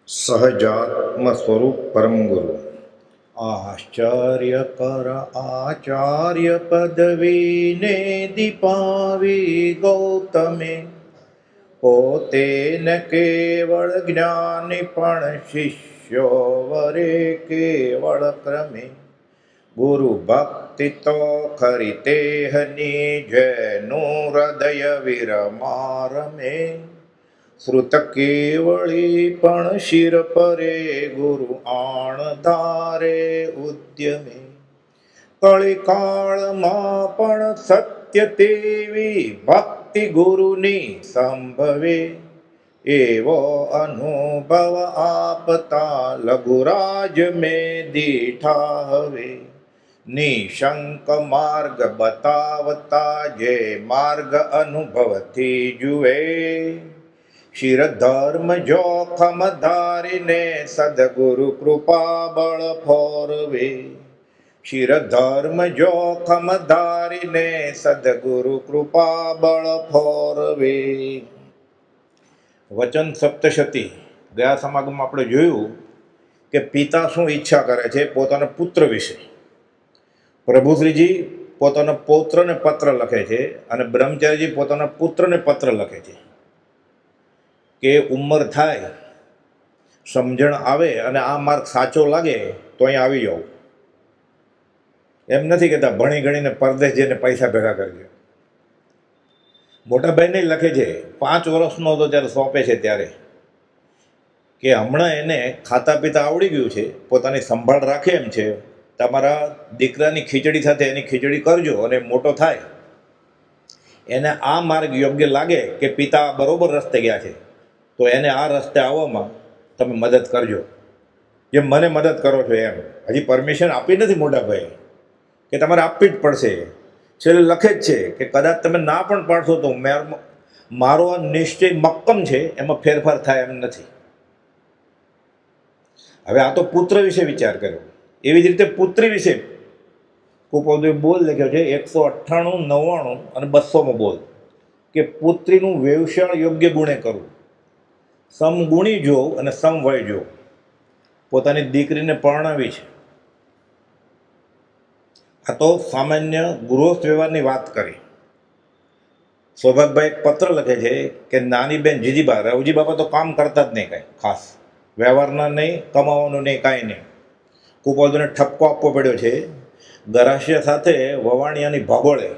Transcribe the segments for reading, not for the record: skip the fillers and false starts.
સહજાત્મ સ્વરૂપ પરમ ગુરુ આશ્ચર્ય કર આચાર્ય પદવીને દીપાવી ગૌતમે પોતે ન કેવળ જ્ઞાની પણ શિષ્યો વરે કેવળ ક્રમે ગુરુ ભક્તિ તો ખરી તેહની જેનું હૃદય વિરમારમે શ્રુત કેવળી પણ શિર પરે ગુરુ આણ ધારે ઉદ્યમે કળિકાળમાં પણ સત્ય તેવી ભક્તિ ગુરુની સંભવે એવો અનુભવ આપતા લઘુરાજ મેં દીઠા હવે નિશંક માર્ગ બતાવતા જે માર્ગ અનુભવથી જુએ શિર ધર્મ જોખમ ધારીને સદગુરુ કૃપા બળ ફોરવે શિર ધર્મ જોખમ ધારીને સદગુરુ કૃપા બળ ફોરવે. વચન સપ્તશતી ગયા સમાગમમાં આપણે જોયું કે પિતા શું ઈચ્છા કરે છે પોતાના પુત્ર વિશે. પ્રભુશ્રીજી પોતાના પૌત્રને પત્ર લખે છે અને બ્રહ્મચારીજી પોતાના પુત્રને પત્ર લખે છે કે ઉંમર થાય, સમજણ આવે અને આ માર્ગ સાચો લાગે તો અહીં આવી જાઓ. એમ નથી કહેતા ભણી ગણીને પરદેશ જઈને પૈસા ભેગા કરજો. મોટા ભાઈને લખે છે 5 વર્ષનો હતો ત્યારે સોંપે છે ત્યારે કે હમણાં એને ખાતા પીતા આવડી ગયું છે, પોતાની સંભાળ રાખે એમ છે, તમારા દીકરાની ખીચડી સાથે એની ખીચડી કરજો અને મોટો થાય એને આ માર્ગ યોગ્ય લાગે કે પિતા બરોબર રસ્તે ગયા છે તો એને આ રસ્તે આવવામાં તમે મદદ કરજો, જેમ મને મદદ કરો છો એમ. હજી પરમિશન આપી નથી મોટા ભાઈ કે તમારે આપવી જ પડશે. છેલ્લે લખે જ છે કે કદાચ તમે ના પણ પાડશો તો મારો આ નિશ્ચય મક્કમ છે, એમાં ફેરફાર થાય એમ નથી. હવે આ તો પુત્ર વિશે વિચાર કર્યો. એવી જ રીતે પુત્રી વિશે કુપોદે બોલ લખ્યો છે 198, 99 અને 200માં બોલ કે પુત્રીનું વેવશાળ યોગ્ય ગુણે કરવું, સમગુણી જોવ અને સમવય જોવ. પોતાની દીકરીને પરણાવી છે. આ તો સામાન્ય ગૃહસ્થ વ્યવહારની વાત કરી. સૌભાગભાઈ એક પત્ર લખે છે કે નાની બેન જીજીબા, રવજી બાપા તો કામ કરતા જ નહીં, કાંઈ ખાસ વ્યવહારના નહીં, કમાવાનું નહીં, કાંઈ નહીં. કુપોદને ઠપકો આપવો પડ્યો છે. ગરાસિયા સાથે વવાણિયાની ભાગોળે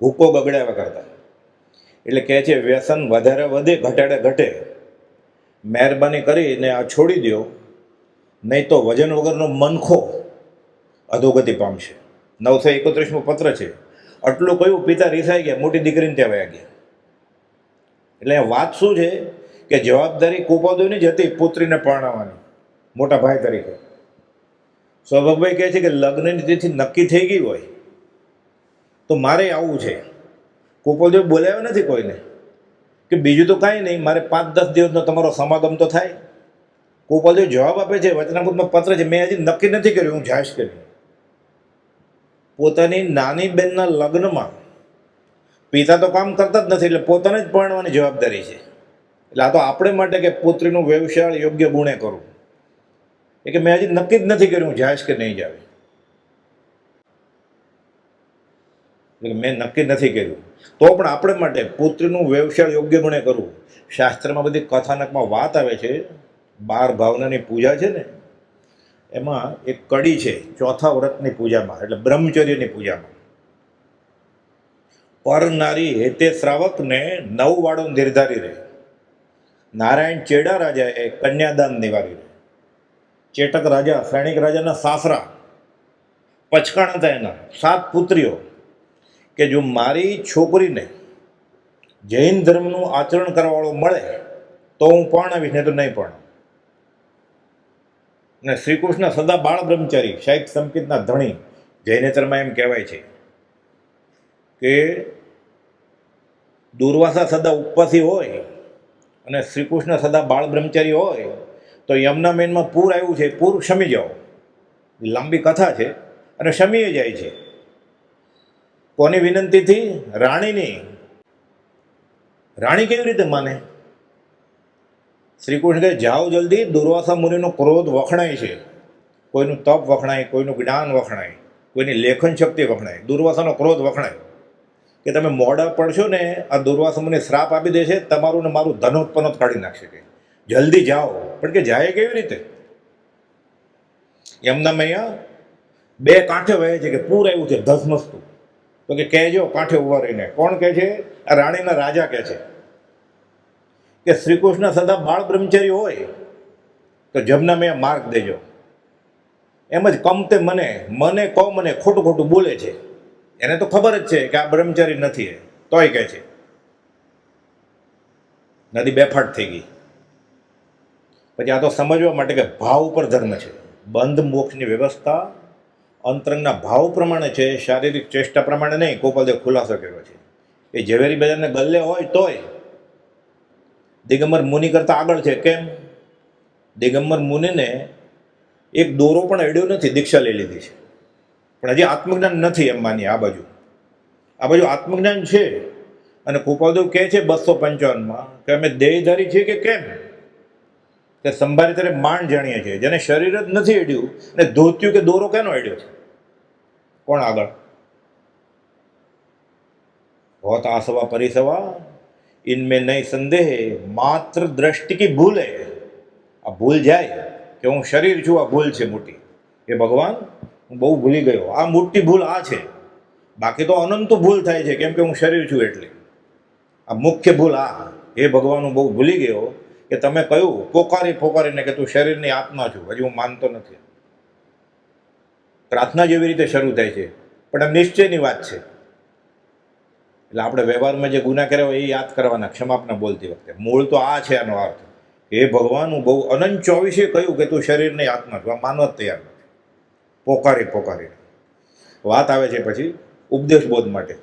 હુક્કો બગડાવ્યા કરતા. એટલે કહે છે વ્યસન વધારે વધે ઘટાડે ઘટે, મહેરબાની કરીને આ છોડી દો, નહીં તો વજન વગરનો મનખો અધોગતિ પામશે. 931મો પત્ર છે. આટલું કહ્યું પિતા રીસાઈ ગયા, મોટી દીકરીને ત્યાં વયા ગયા. એટલે વાત શું છે કે જવાબદારી કુપોદોની જ હતી પુત્રીને પરણાવવાની મોટા ભાઈ તરીકે. સૌભાગભાઈ કહે છે કે લગ્નની તિથિ નક્કી થઈ ગઈ હોય તો મારે આવવું છે. કુપોદો બોલાવ્યો નથી કોઈને કે બીજું તો કાંઈ નહીં, મારે 5-10 દિવસનો તમારો સમાગમ તો થાય. કુપોદો જવાબ આપે છે, વચનામૃતમાં પત્ર છે, મેં હજી નક્કી નથી કર્યું, હું જાઈશ કરી. પોતાની નાની બેનના લગ્નમાં પિતા તો કામ કરતા જ નથી, એટલે પોતાને જ પરણવાની જવાબદારી છે. એટલે આ તો આપણે માટે કે પુત્રીનું વ્યવસાય યોગ્ય ગુણે કરવું, એ કે મેં હજી નક્કી જ નથી કર્યું, હું જાઈશ કે નહીં જાવે. એટલે મેં નક્કી નથી કર્યું તો પણ આપણે માટે પુત્રીનું વ્યવસાય યોગ્ય ગુણે કરવું. શાસ્ત્રમાં બધી કથાનકમાં વાત આવે છે. 12 ભાવનાની પૂજા છે ને, એમાં એક કડી છે ચોથા વ્રતની પૂજામાં, એટલે બ્રહ્મચર્યની પૂજામાં. પર નારી હેતે શ્રાવકને 9 વાળો નિર્ધારી રહે. નારાયણ ચેડા રાજાએ કન્યાદાન નિવારી રહે. ચેટક રાજા, સૈનિક રાજાના સાસરા પચકાણ હતા, એના 7 પુત્રીઓ કે જો મારી છોકરીને જૈન ધર્મનું આચરણ કરવાવાળો મળે તો હું પરણાવીશ, નહીં તો નહીં પરણાવ. અને શ્રી કૃષ્ણ સદા બાળ બ્રહ્મચારી, શાહિક સંકેતના ધણી, જૈનેતરમાં એમ કહેવાય છે કે દુર્વાસા સદા ઉપવાસી હોય અને શ્રી કૃષ્ણ સદા બાળ બ્રહ્મચારી હોય તો યમુના મેનમાં પૂર આવ્યું છે, પૂર શમી જાઓ. લાંબી કથા છે અને શમીએ જાય છે. કોની વિનંતીથી? રાણીની. રાણી કેવી રીતે માને? શ્રી કૃષ્ણ કહે જાઓ જલ્દી, દુર્વાસા મુનિનો ક્રોધ વખણાય છે. કોઈનું તપ વખણાય, કોઈનું જ્ઞાન વખણાય, કોઈની લેખન શક્તિ વખણાય, દુર્વાસાનો ક્રોધ વખણાય કે તમે મોડા પડશો ને આ દુર્વાસા મુનિ શ્રાપ આપી દે છે, તમારું ને મારું ધનોત્પન્ન કાઢી નાખશે. કે જલ્દી જાઓ. પણ કે જાય કેવી રીતે? એમના મૈયા બે કાંઠે વહે છે કે પૂર આવ્યું છે ધસમસતું. તો કે કહેજો કાંઠે ઉભા રહીને. કોણ કહે છે? આ રાણીના રાજા કહે છે કે શ્રી કૃષ્ણ સદા બાળ બ્રહ્મચારી હોય તો જમના મેં માર્ગ દેજો. એમ જ કમતે મને મને કહો મને ખોટું ખોટું બોલે છે. એને તો ખબર જ છે કે આ બ્રહ્મચારી નથી, તોય કહે છે. નદી બેફાટ થઈ ગઈ. પછી આ તો સમજવા માટે કે ભાવ ઉપર ધર્મ છે. બંધ મોક્ષની વ્યવસ્થા અંતરંગના ભાવ પ્રમાણે છે, શારીરિક ચેષ્ટા પ્રમાણે નહીં. ગોપાલદેવ ખુલાસો કર્યો છે એ ઝવેરી બજારને ગલ્લે હોય તોય દિગંબર મુનિ કરતાં આગળ છે. કેમ? દિગંબર મુનિને એક દોરો પણ અડ્યો નથી, દીક્ષા લઈ લીધી છે, પણ હજી આત્મજ્ઞાન નથી. એમ માનીએ આ બાજુ આત્મજ્ઞાન છે. અને કૃપાદેવ કહે છે 255માં કે અમે દેહધારી છીએ કે કેમ? કે સંભારી ત્યારે માંડ જાણીએ છીએ. જેને શરીર જ નથી અડ્યું અને ધોત્યું કે દોરો કેનો અડ્યો છે? કોણ આગળ? હોત આસવા પરિસવા ઇનમેં નહીં સંદેહ, માત્ર દ્રષ્ટિ કી ભૂલ હે. આ ભૂલ જાય કે હું શરીર છું, આ ભૂલ છે મોટી. એ ભગવાન હું બહુ ભૂલી ગયો, આ મોટી ભૂલ આ છે. બાકી તો અનંત ભૂલ થાય છે, કેમ કે હું શરીર છું એટલે. આ મુખ્ય ભૂલ આ. એ ભગવાન હું બહુ ભૂલી ગયો કે તમે કહ્યું પોકારીને કે તું શરીરની આત્મા છું. હજી હું માનતો નથી. પ્રાર્થના જેવી રીતે શરૂ થાય છે, પણ આ નિશ્ચયની વાત છે. એટલે આપણે વ્યવહારમાં જે ગુના કર્યા હોય એ યાદ કરવાના ક્ષમાપના બોલતી વખતે. મૂળ તો આ છે આનો અર્થ. એ ભગવાન હું બહુ અનંત 24 કહ્યું કે તું શરીરની આત્મા છું. આ માનવા તૈયાર નથી. પોકારી વાત આવે છે પછી ઉપદેશ બોધ માટે.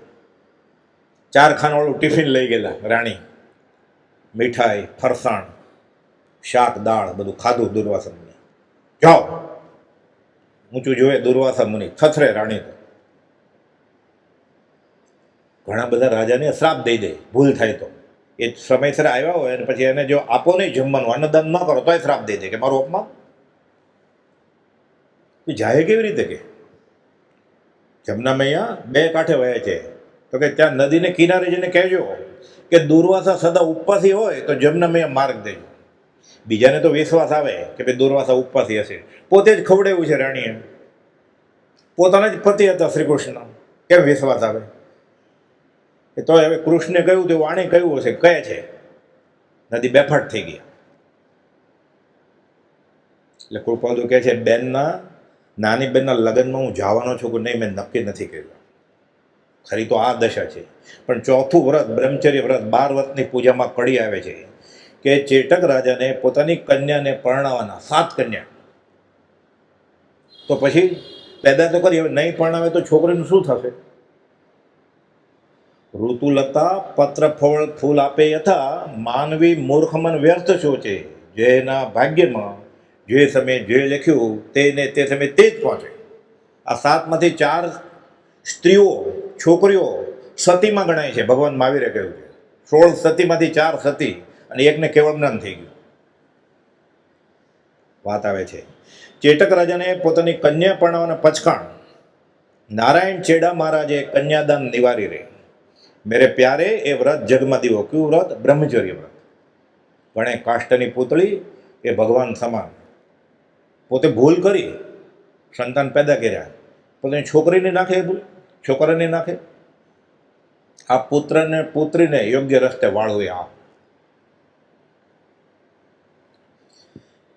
4 ખાનાવાળું ટિફિન લઈ ગયેલા રાણી. મીઠાઈ, ફરસાણ, શાક, દાળ બધું ખાધું. દુર્વાસા મુનિ જાઓ. ઊંચું જોયે દુર્વાસા મુનિ થથરે. રાણી તો ઘણા બધા રાજાને શ્રાપ દઈ દે ભૂલ થાય તો. એ સમયસર આવ્યા હોય અને પછી એને જો આપો નહીં જમવાનું, અન્નદાન ન કરો તોય શ્રાપ દઈ દે કે મારું અપમાન. જાય કેવી રીતે? કે જમના મૈયા બે કાંઠે વહે છે. તો કે ત્યાં નદીને કિનારે જઈને કહેજો કે દુર્વાસા સદા ઉપવાસી હોય તો જમના મૈયા માર્ગ દેજો. બીજાને તો વિશ્વાસ આવે કે ભાઈ દુર્વાસા ઉપવાસી હશે. પોતે જ ખવડાવ્યું છે રાણીએ. પોતાના જ પતિ હતા શ્રી કૃષ્ણ. કેમ વિશ્વાસ આવે? એ તો હવે કૃષ્ણે કહ્યું તો વાણી કહ્યું હશે. કહે છે નદી બેફાટ થઈ ગઈ. એટલે કૃપાલુ કહે છે નાની બેનના લગ્નમાં હું જવાનો છું કે નહીં મેં નક્કી નથી કર્યું. ખરી તો આ દશા છે. પણ ચોથું વ્રત બ્રહ્મચર્ય વ્રત 12 વ્રતની પૂજામાં કડી આવે છે કે ચેટક રાજાને પોતાની કન્યાને પરણાવવાના 7 કન્યા. તો પછી પેદા તો કરી, હવે નહીં પરણાવે તો છોકરીનું શું થશે? ઋતુલતા પત્ર ફળ ફૂલ આપે યથા, માનવી મૂર્ખમન વ્યર્થ સોચે. જેના ભાગ્યમાં જે સમયે જે લખ્યું તેને તે સમયે તે જ પહોંચે. આ 7માંથી 4 સ્ત્રીઓ છોકરીઓ સતીમાં ગણાય છે. ભગવાન મહાવીરે કહ્યું છે 16 સતીમાંથી 4 સતી અને એકને કેવળ જ્ઞાન થઈ ગયું. વાત આવે છે ચેટક રાજાને પોતાની કન્યા પરણાવવાના પચકાણ નારાયણ ચેડા મહારાજે કન્યાદાન નિવારી રહે. મેરે પ્યારે એ વ્રત જગમાં દીવો. કયું વ્રત? બ્રહ્મચર્ય વ્રત. ગણે કાષ્ટની પૂતળી એ ભગવાન સમાન. પોતે ભૂલ કરી, સંતાન પેદા કર્યા, પોતાની છોકરીને નાખે, ભૂલ છોકરાને નાખે. આ પુત્રને પુત્રીને યોગ્ય રસ્તે વાળવું. આ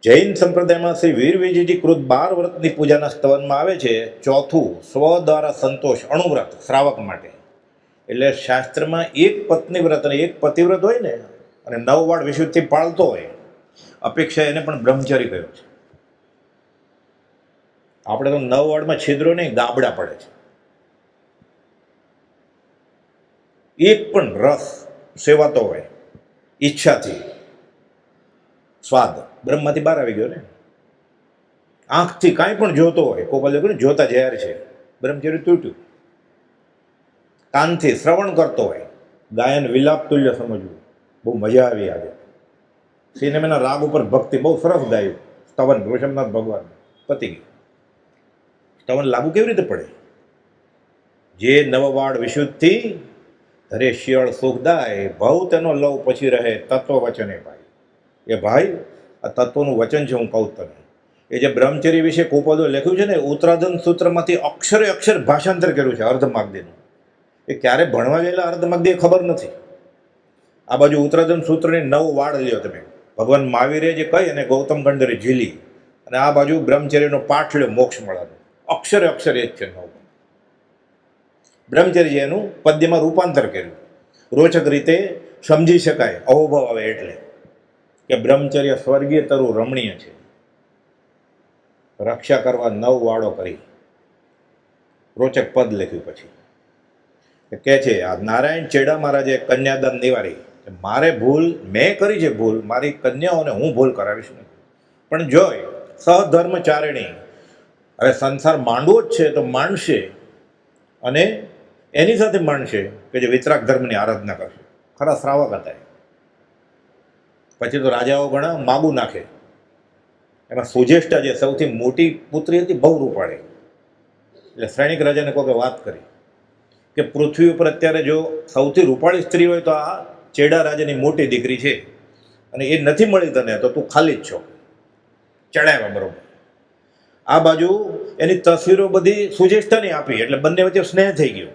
જૈન સંપ્રદાયમાં શ્રી વીર વિજયજી કૃત 12 વ્રતની પૂજાના સ્તવનમાં આવે છે. ચોથું સ્વ દ્વારા સંતોષ અણુવ્રત શ્રાવક માટે. એટલે શાસ્ત્રમાં એક પત્ની વ્રત અને એક પતિવ્રત હોય ને, અને 9 વાળ વિશુદ્ધિ પાળતો હોય, અપેક્ષા એને પણ બ્રહ્મચારી કહ્યો છે. આપણે તો 9 વાળમાં છિદ્રો નહીં ગાબડા પડે છે. એક પણ રસ સેવાતો હોય ઈચ્છાથી, સ્વાદ બ્રહ્મમાંથી બહાર આવી ગયો ને. આંખથી કાંઈ પણ જોતો હોય, કોપાલે કહ્યું જોતા ઝેર છે, બ્રહ્મચર્ય તૂટ્યું. કાનથી શ્રવણ કરતો હોય, ગાયન વિલાપ તુલ્ય સમજવું. બહુ મજા આવી આજે. સિનેમાના રાગ ઉપર ભક્તિ બહુ સરસ ગાયું, સ્તવન ઋષભનાથ ભગવાન, પતી ગયું. સ્તવન લાગુ કેવી રીતે પડે? જે નવવાડ વિશુદ્ધથી ધરે શિયળ સુખદાય, ભવ તેનો લવ પછી રહે તત્વ વચને ભાઈ. એ ભાઈ આ તત્વનું વચન છે, હું કહું તને. એ જે બ્રહ્મચર્ય વિશે કુપોદો લખ્યું છે ને, ઉત્તરાધન સૂત્રમાંથી અક્ષરે અક્ષર ભાષાંતર કર્યું છે અર્ધમાગદીનું. એ ક્યારે ભણવા ગયેલા અર્ધમાગદી ખબર નથી. આ બાજુ ઉત્તરાધન સૂત્રની 9 વાડ લ્યો તમે, ભગવાન મહાવીરે જે કહી અને ગૌતમ ગંધરે ઝીલી, અને આ બાજુ બ્રહ્મચર્યનો પાઠ લ્યો મોક્ષ મળવાનો. અક્ષરે અક્ષર એ જ છે 9. બ્રહ્મચર્ય એનું પદ્યમાં રૂપાંતર કર્યું, રોચક રીતે સમજી શકાય, અહોભાવ આવે એટલે કે બ્રહ્મચર્ય સ્વર્ગીય તરુ રમણીય છે. રક્ષા કરવા 9 વાડો કરી, રોચક પદ લખ્યું. પછી કે છે આ નારાયણ ચેડા મહારાજે કન્યાદાન નિવારી. મારે ભૂલ, મેં કરી છે ભૂલ, મારી કન્યાઓને હું ભૂલ કરાવીશ નહીં. પણ જોય સહધર્મચારિણી, હવે સંસાર માંડવો જ છે તો માંડશે, અને એની સાથે માનશે કે જે વિતરાગ ધર્મની આરાધના કરશે. ખરા શ્રાવક હતા. પછી તો રાજાઓ ઘણા માગું નાખે. એમાં સુજેષ્ઠા જે સૌથી મોટી પુત્રી હતી, બહુ રૂપાળી. એટલે શ્રેણિક રાજાને કોઈ વાત કરી કે પૃથ્વી ઉપર અત્યારે જો સૌથી રૂપાળી સ્ત્રી હોય તો આ ચેડા રાજાની મોટી દીકરી છે, અને એ નથી મળી તને તો તું ખાલી જ છો. ચડાવ્યા બરોબર. આ બાજુ એની તસવીરો બધી સુજેષ્ઠાની આપી, એટલે બંને વચ્ચે સ્નેહ થઈ ગયો.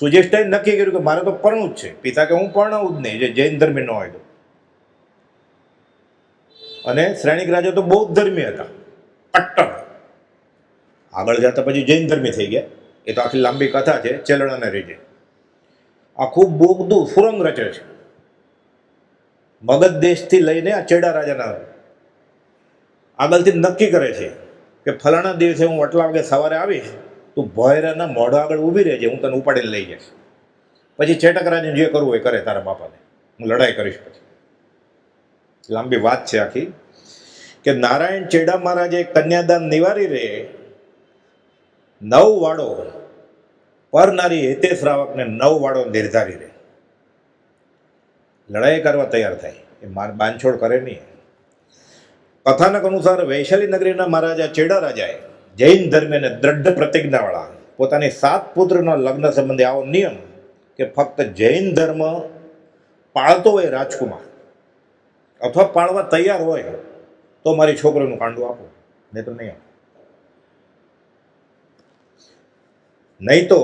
સુજેષ્ઠાએ નક્કી કર્યું કે મારે તો પરણવું જ છે. પિતા કે હું પરણાવું જ નહીં, જે જૈન ધર્મી ન હોય તો. અને શ્રેણિક રાજા તો બૌદ્ધ ધર્મી હતા, કટ્ટર. આગળ જતા પછી જૈન ધર્મી થઈ ગયા. એ તો આખી લાંબી કથા છે, ચેલડાને રીજે. આ ખૂબ બોગદું સુરંગ રચે છે. મગધ દેશથી લઈને આ ચેડા રાજાના આગળથી નક્કી કરે છે કે ફલાણા દિવસે હું આટલા વાગે સવારે આવીશ, તું ભોયરાના મોઢા આગળ ઊભી રહેજે, હું તને ઉપાડીને લઈ જઈશ. પછી ચેટક રાજાને જે કરવું હોય કરે, તારા બાપાને હું લડાઈ કરીશ. પછી લાંબી વાત છે આખી, કે નારાયણ ચેડા મહારાજે કન્યાદાન નિવારી રે, 9 વાડો પર નારી હેતે શ્રાવકને 9 વાડો નિર્ધારી રે. લડાઈ કરવા તૈયાર થાય, એ બાંધછોડ કરે નહીં. કથાનક અનુસાર વૈશાલી નગરીના મહારાજા ચેડા રાજાએ જૈન ધર્મને દ્રઢ પ્રતિજ્ઞાવાળા પોતાની 7 પુત્રના લગ્ન સંબંધે આવો નિયમ કે ફક્ત જૈન ધર્મ પાળતો હોય રાજકુમાર, અથવા પાળવા તૈયાર હોય તો મારી છોકરીનું કાંડું આપો, નહીં તો નહીં આપો. નહીં તો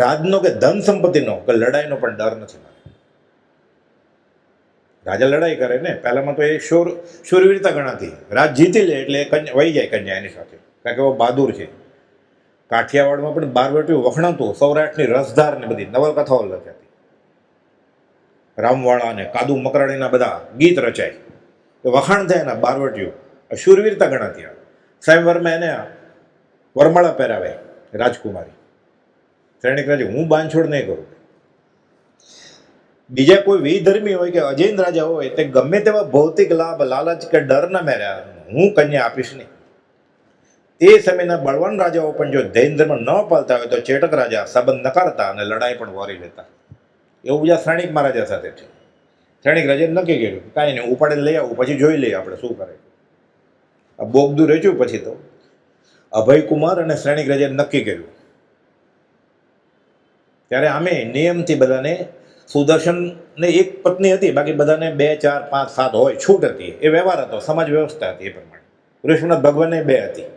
રાજનો કે ધન સંપત્તિનો કે લડાઈનો પણ ડર નથી મારે. રાજા લડાઈ કરે ને, પહેલામાં તો એ શૂરવીરતા ગણાતી. રાજ જીતી લે એટલે કન્યા વહી જાય, કન્યા એની સાથે, કારણ કે એવો બહાદુર છે. કાઠિયાવાડમાં પણ બારવટીયું વખણાતું, સૌરાષ્ટ્રની રસધાર ને બધી નવલકથાઓ લખાતી. રામવાળા ને કાદુ મકરાણીના બધા ગીત રચાય, તો વખાણ થાય એના બારવટીયું. શૂરવીરતા ગણાતી. સ્વયંવરમાં એને વરમાળા પહેરાવે રાજકુમારી. શ્રેણિક રાજા હું બાંધછોડ નહીં કરું. બીજા કોઈ વિધર્મી હોય કે અજૈન રાજા હોય, તે ગમે તેવા ભૌતિક લાભ, લાલચ કે ડરના મેળ્યા હું કન્યા આપીશ નહીં. તે સમયના બળવાન રાજાઓ પણ જો જૈન ધર્મ ન પાલતા હોય તો ચેટક રાજા સંબંધ નકારતા અને લડાઈ પણ વોરી લેતા. એવું બીજા શ્રેણિક મહારાજા સાથે છે. શ્રેણિક રાજાએ નક્કી કર્યું કાંઈ નહીં, ઉપાડે લઈ આવું, પછી જોઈ લઈએ આપણે શું કરે. આ બોગદું રેચ્યું. પછી તો અભયકુમાર અને શ્રેણિક રાજાએ નક્કી કર્યું. ત્યારે આમે નિયમથી બધાને, સુદર્શનને એક પત્ની હતી, બાકી બધાને 2, 4, 5, 7 હોય, છૂટ હતી. એ વ્યવહાર હતો, સમાજ વ્યવસ્થા હતી એ પ્રમાણે. ઋષભનાથ ભગવાનને 2 હતી.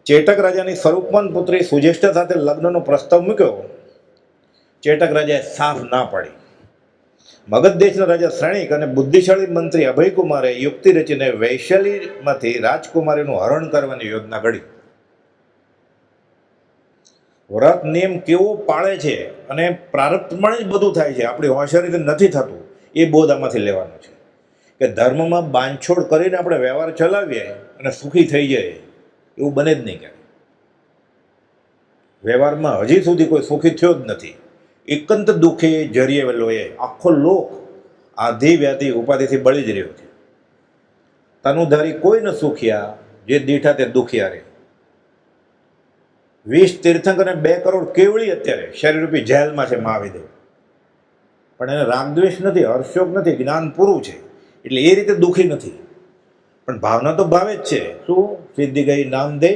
ચેટક રાજાની સ્વરૂપવાન પુત્રી સુજેષ્ઠા સાથે લગ્નનો પ્રસ્તાવ મૂક્યો. ચેટક રાજાએ સાફ ના પાડી. મગધ દેશના રાજા શ્રેણિક અને બુદ્ધિશાળી મંત્રી અભયકુમારે યુક્તિ રચીને વૈશાલીમાંથી રાજકુમારીનું હરણ કરવાની યોજના ઘડી. વ્રત નિયમ કેવો પાળે છે અને પ્રારબ્ધ પ્રમાણે જ બધું થાય છે, આપણી હોશિયારીથી નથી થતું, એ બોધ આમાંથી લેવાનો છે. કે ધર્મમાં બાંધછોડ કરીને આપણે વ્યવહાર ચલાવીએ અને સુખી થઈ જાય, એવું બને જ નહીં. ક્યારે વ્યવહારમાં હજી સુધી કોઈ સુખી થયો જ નથી. એકંત દુઃખે જરીએ વેલોએ આખો લોક આધિ વ્યાધિ ઉપાધિથી બળી જ રહ્યો છે. તનુધારી કોઈ ન સુખિયા, જે દીઠા તે દુખિયા રે. 20 તીર્થંકર અને 2 કરોડ કેવળી અત્યારે શરીરરૂપી જેલમાં છે મહાવિદેવ. પણ એને રાગદ્વેષ નથી, હર્ષોક નથી, જ્ઞાન પૂરું છે, એટલે એ રીતે દુઃખી નથી. પણ ભાવના તો ભાવે જ છે. શું? સિદ્ધિ ગઈ નામ દે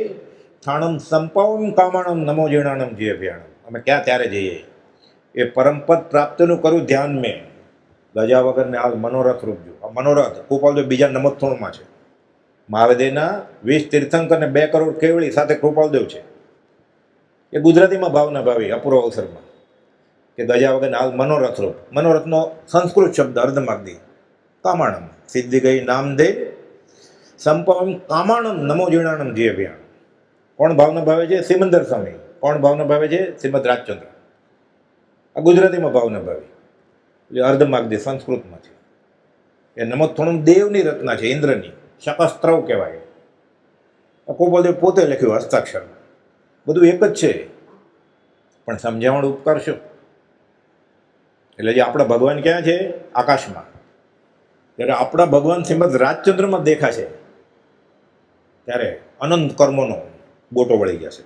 થાણમ સંપાવમ કામાણમ નમો જીણાણમ જીય ભ્યાણમ. અમે ક્યાં ત્યારે જઈએ? એ પરમપદ પ્રાપ્તિનું કરું ધ્યાન મેં, ગજા વગરને હાલ મનોરથ રૂપજો. આ મનોરથ કૃપાલ તો બીજા નમોત્થોણમાં છે. મહાવેદેના 20 તીર્થંકર ને 2 કરોડ કેવળી સાથે કૃપાલદેવ છે. એ ગુજરાતીમાં ભાવના ભાવી અપૂર્વ અવસરમાં કે ગજા વગરને હાલ મનોરથ રૂપ. મનોરથનો સંસ્કૃત શબ્દ અર્ધમાગદી કામાણમ. સિદ્ધિ ગઈ નામ દે સંપમ કામાણમ નમો જીણાણમ જીય ભ્યાણમ. કોણ ભાવના ભાવે છે? સિમંદર સ્વામી. કોણ ભાવના ભાવે છે? શ્રીમદ રાજચંદ્ર. આ ગુજરાતીમાં ભાવના ભાવી, એટલે અર્ધમાગદી સંસ્કૃતમાં છે. એ નમોત્થોણમ દેવની રચના છે, ઇન્દ્રની. શકસ્ત્રવ કહેવાય. કૃપાલદેવ પોતે લખ્યું હસ્તાક્ષરમાં. બધું એક જ છે, પણ સમજાવણ ઉપકાર શું? એટલે જે આપણા ભગવાન ક્યાં છે? આકાશમાં. જ્યારે આપણા ભગવાન શ્રીમદ રાજચંદ્રમાં દેખાશે ત્યારે અનંત કર્મોનો ગોટો વળી જશે.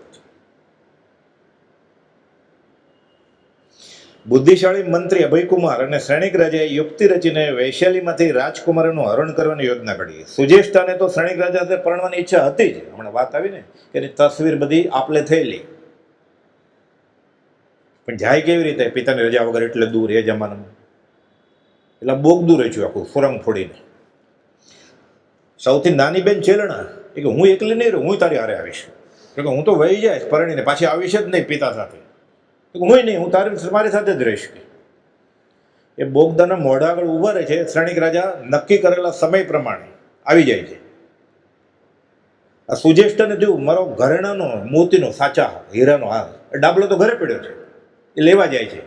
બુદ્ધિશાળી મંત્રી અભયકુમાર અને શ્રેણિક રાજાએ યુક્તિ રચીને વૈશાલીમાંથી રાજકુમારનું હરણ કરવાની યોજના ઘડી. સુજેષ્ઠાને તો શ્રેણિક રાજા સાથે પરણવાની ઈચ્છા હતી જ. હમણાં વાત આવી ને કે એની તસવીર બધી આપલે થયેલી. પણ જાય કેવી રીતે? પિતાની રજા વગર એટલે દૂર એ જમાનામાં. એટલે બોગદું રચ્યું આખું સુરંગ ફોડીને. સૌથી નાની બેન ચેલણા એ કે હું એકલી નહીં રહું, હું તારી હારે આવીશ. કે હું તો વહી જાય પરણીને પાછી આવીશ જ નહીં પિતા સાથે. હું નહીં, હું મારી સાથે જ રહીશ. એ બોગદાના મોઢા આગળ ઊભા રહે છે. શ્રેણિક રાજા નક્કી કરેલા સમય પ્રમાણે આવી જાય છે. આ સુજેષ્ઠને જોયું, મારો ઘરેણાનો મોતીનો સાચા હીરાનો હાર, ડાબલો તો ઘરે પડ્યો છે, એ લેવા જાય છે.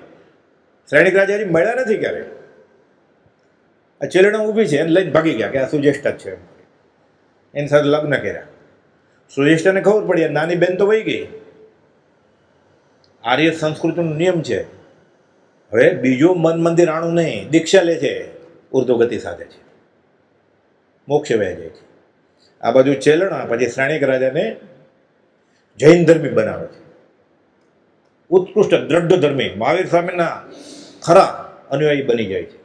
શ્રેણિક રાજા હજી મળ્યા નથી ક્યારે. આ ચેલણા ઊભી છે, એને લઈને ભાગી ગયા કે આ સુજેષ્ઠ જ છે. એની સાથે લગ્ન કર્યા. સુજેષ્ઠને ખબર પડી નાની બેન તો વહી ગઈ. આર્ય સંસ્કૃતિનો નિયમ છે, હવે બીજો મન મંદિર આણું નહીં, દીક્ષા લે છે, ઉર્ધ્વગતિ સાથે છે, મોક્ષે વહી જાય છે. આ બાજુ ચેલણા પછી શ્રેણિક રાજાને જૈન ધર્મી બનાવે છે. ઉત્કૃષ્ટ દ્રઢ ધર્મી મહાવીર સ્વામીના ખરા અનુયાયી બની જાય છે.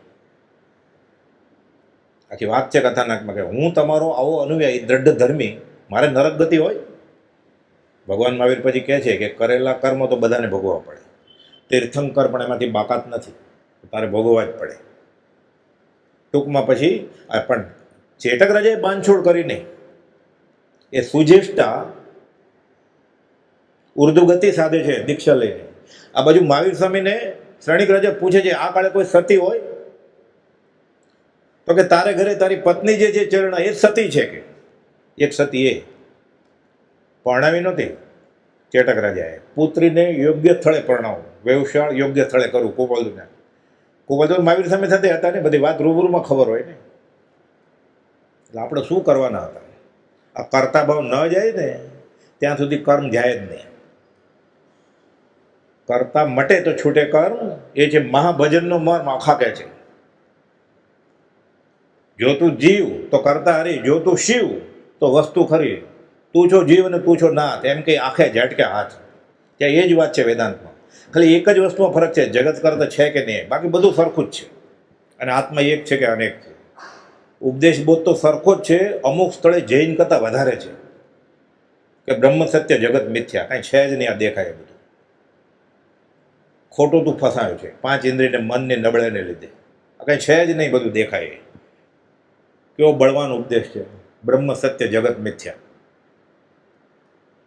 આખી વાત છે કથાનકમાં કે હું તમારો આવો અનુયાયી દ્રઢ ધર્મી, મારે નરક ગતિ હોય? ભગવાન મહાવીર પછી કહે છે કે કરેલા કર્મ તો બધાને ભોગવવા પડે. તીર્થંકર પણ એમાંથી બાકાત નથી, તારે ભોગવવા જ પડે. ટૂંકમાં પછી પણ ચેટક રાજાએ બાંધછોડ કરી નહીં. એ સુજેષ્ઠા ઉર્ધ્વગતિ સાધે છે દીક્ષા લઈને. આ બાજુ મહાવીર સ્વામીને શ્રેણિક રાજા પૂછે છે આ કાળે કોઈ સતી હોય? તો કે તારે ઘરે તારી પત્ની જે છે ચેલણા એ સતી છે કે? એક સતી એ પરણાવી નહોતી. ચેટક રાજાએ પુત્રીને યોગ્ય સ્થળે પરણાવું, વ્યવસાય યોગ્ય સ્થળે કરવું. કુપાલદુને મહાવીર સ્વામી સાથે હતા ને, બધી વાત રૂબરૂમાં ખબર હોય ને. એટલે આપણે શું કરવાના હતા? આ કરતા ભાવ ન જાય ને ત્યાં સુધી કર્મ જાય જ નહીં. કરતા મટે તો છૂટે કર્મ, એ છે મહાભજનનો મર્મ. આખા કહે છે જો તું જીવ તો કરતા હરી, જો તું શિવ તો વસ્તુ ખરી. તું છો જીવ અને તું છો નાથ, એમ કે આખે ઝટકે હાથ. ત્યાં એ જ વાત છે વેદાંતમાં. ખાલી એક જ વસ્તુમાં ફરક છે, જગત કરતા છે કે નહીં, બાકી બધું સરખું જ છે. અને આત્મા એક છે કે અનેક છે. ઉપદેશ બોધ તો સરખો જ છે, અમુક સ્થળે જૈન કરતાં વધારે છે કે બ્રહ્મ સત્ય જગત મિથ્યા, કાંઈ છે જ નહીં. આ દેખાય બધું ખોટું તું ફસાયું છે 5 ઇન્દ્રિયને મનને નબળાને લીધે. આ કાંઈ છે જ નહીં, બધું દેખાય. કેવો બળવાન ઉપદેશ છે, બ્રહ્મ સત્ય જગત મિથ્યા.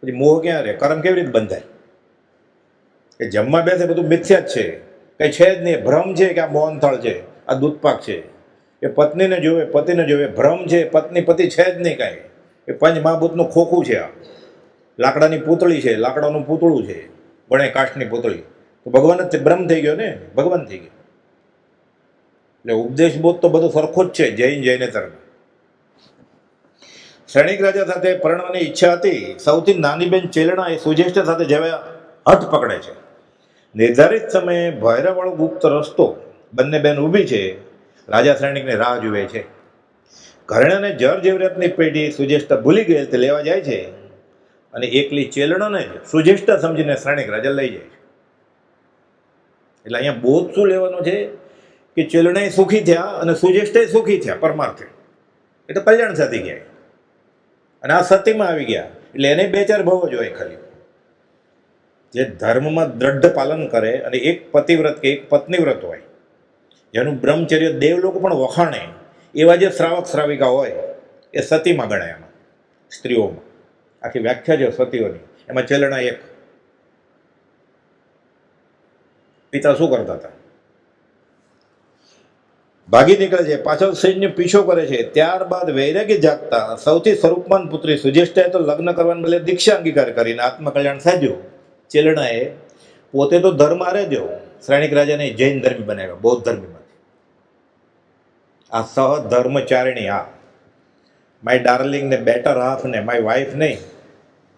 પછી મોહ ક્યાં રહે? કર્મ કેવી રીતે બંધાય? કે જમવા બેસે બધું મિથ્યા જ છે, કંઈ છે જ નહીં. ભ્રમ છે કે આ મોહનથાળ છે, આ દૂધપાક છે. એ પત્નીને જોવે, પતિને જોવે, ભ્રમ છે. પત્ની પતિ છે જ નહીં કાંઈ. એ પંચમહાભૂતનું ખોખું છે. આ લાકડાની પૂતળી છે, લાકડાનું પૂતળું છે, બણે કાષ્ઠની પૂતળી. તો ભગવાન જ બ્રહ્મ થઈ ગયો ને, ભગવાન થઈ ગયો. એટલે ઉપદેશ બોધ તો બધું સરખો જ છે જૈન જૈનેતરમાં. શ્રેણિક રાજા સાથે પરણવાની ઈચ્છા હતી. સૌથી નાની બેન ચેલણા એ સુજેષ્ઠ સાથે જવા હઠ પકડે છે. નિર્ધારિત સમયે ભૈરવવાળો ગુપ્ત રસ્તો, બંને બેન ઊભી છે. રાજા શ્રેણિકને રાહ જુએ છે. ઘરેણાને જર જેવરાતની પેઢી સુજેષ્ઠ ભૂલી ગયેલ તે લેવા જાય છે. અને એકલી ચેલણાને જ સુજેષ્ઠ સમજીને શ્રેણિક રાજા લઈ જાય છે. એટલે અહીંયા બોધ શું લેવાનો છે કે ચેલણાએ સુખી થયા અને સુજેષ્ઠે સુખી થયા પરમાર્થે, એટલે કલ્યાણ સાધી ગયા અને આ સતીમાં આવી ગયા. એટલે એને 2-4 ભાવ જ હોય ખાલી. જે ધર્મમાં દ્રઢ પાલન કરે અને એક પતિવ્રત કે એક પત્નીવ્રત હોય, જેનું બ્રહ્મચર્ય દેવલોક પણ વખાણે, એવા જે શ્રાવક શ્રાવિકા હોય એ સતીમાં ગણાય. એમાં સ્ત્રીઓમાં આખી વ્યાખ્યા છે સતીઓની. એમાં ચેલણા એક. પિતા શું કરતા હતા? ભાગી નીકળે છે, પાછળ સૈન્ય પીછો કરે છે. ત્યારબાદ વૈરાગ્ય જાગતા સૌથી સ્વરૂપમાન પુત્રી સુજેષ્ઠાએ તો લગ્ન કરવાને બદલે દીક્ષા અંગીકાર કરીને આત્મકલ્યાણ સાધ્યું. ચેલણાએ પોતે તો ધર્મ હારે દ્યો, શ્રેણિક રાજાને જૈન ધર્મી બનાવ્યા, બૌદ્ધ ધર્મીમાંથી. આ સહધર્મચારિણી, આ માય ડાર્લિંગ ને બેટર હાફ ને માય વાઇફ નહીં,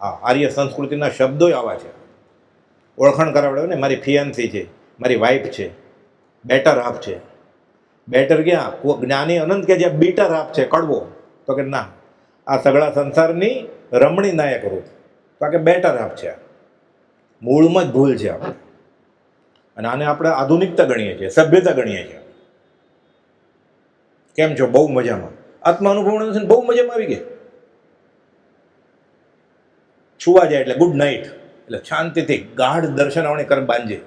આ આર્ય સંસ્કૃતિના શબ્દો આવા છે. ઓળખાણ કરાવડે ને, મારી ફિયાન્સી છે, મારી વાઇફ છે, બેટર હાફ છે. બેટર ક્યાં? જ્ઞાની અનંત કે જ્યાં બીટર હાફ છે, કડવો. તો કે ના, આ સગળા સંસારની રમણી નાયક રૂપ. તો કે બેટર હાફ છે. મૂળમાં જ ભૂલ છે આપણે. અને આને આપણે આધુનિકતા ગણીએ છીએ, સભ્યતા ગણીએ છીએ. કેમ છો? બહુ મજામાં. આત્મા અનુભવ નથી, બહુ મજામાં આવી ગયા. છુવા જાય એટલે ગુડ નાઇટ, એટલે શાંતિથી ગાઢ દર્શનાવણી કર બાંધે.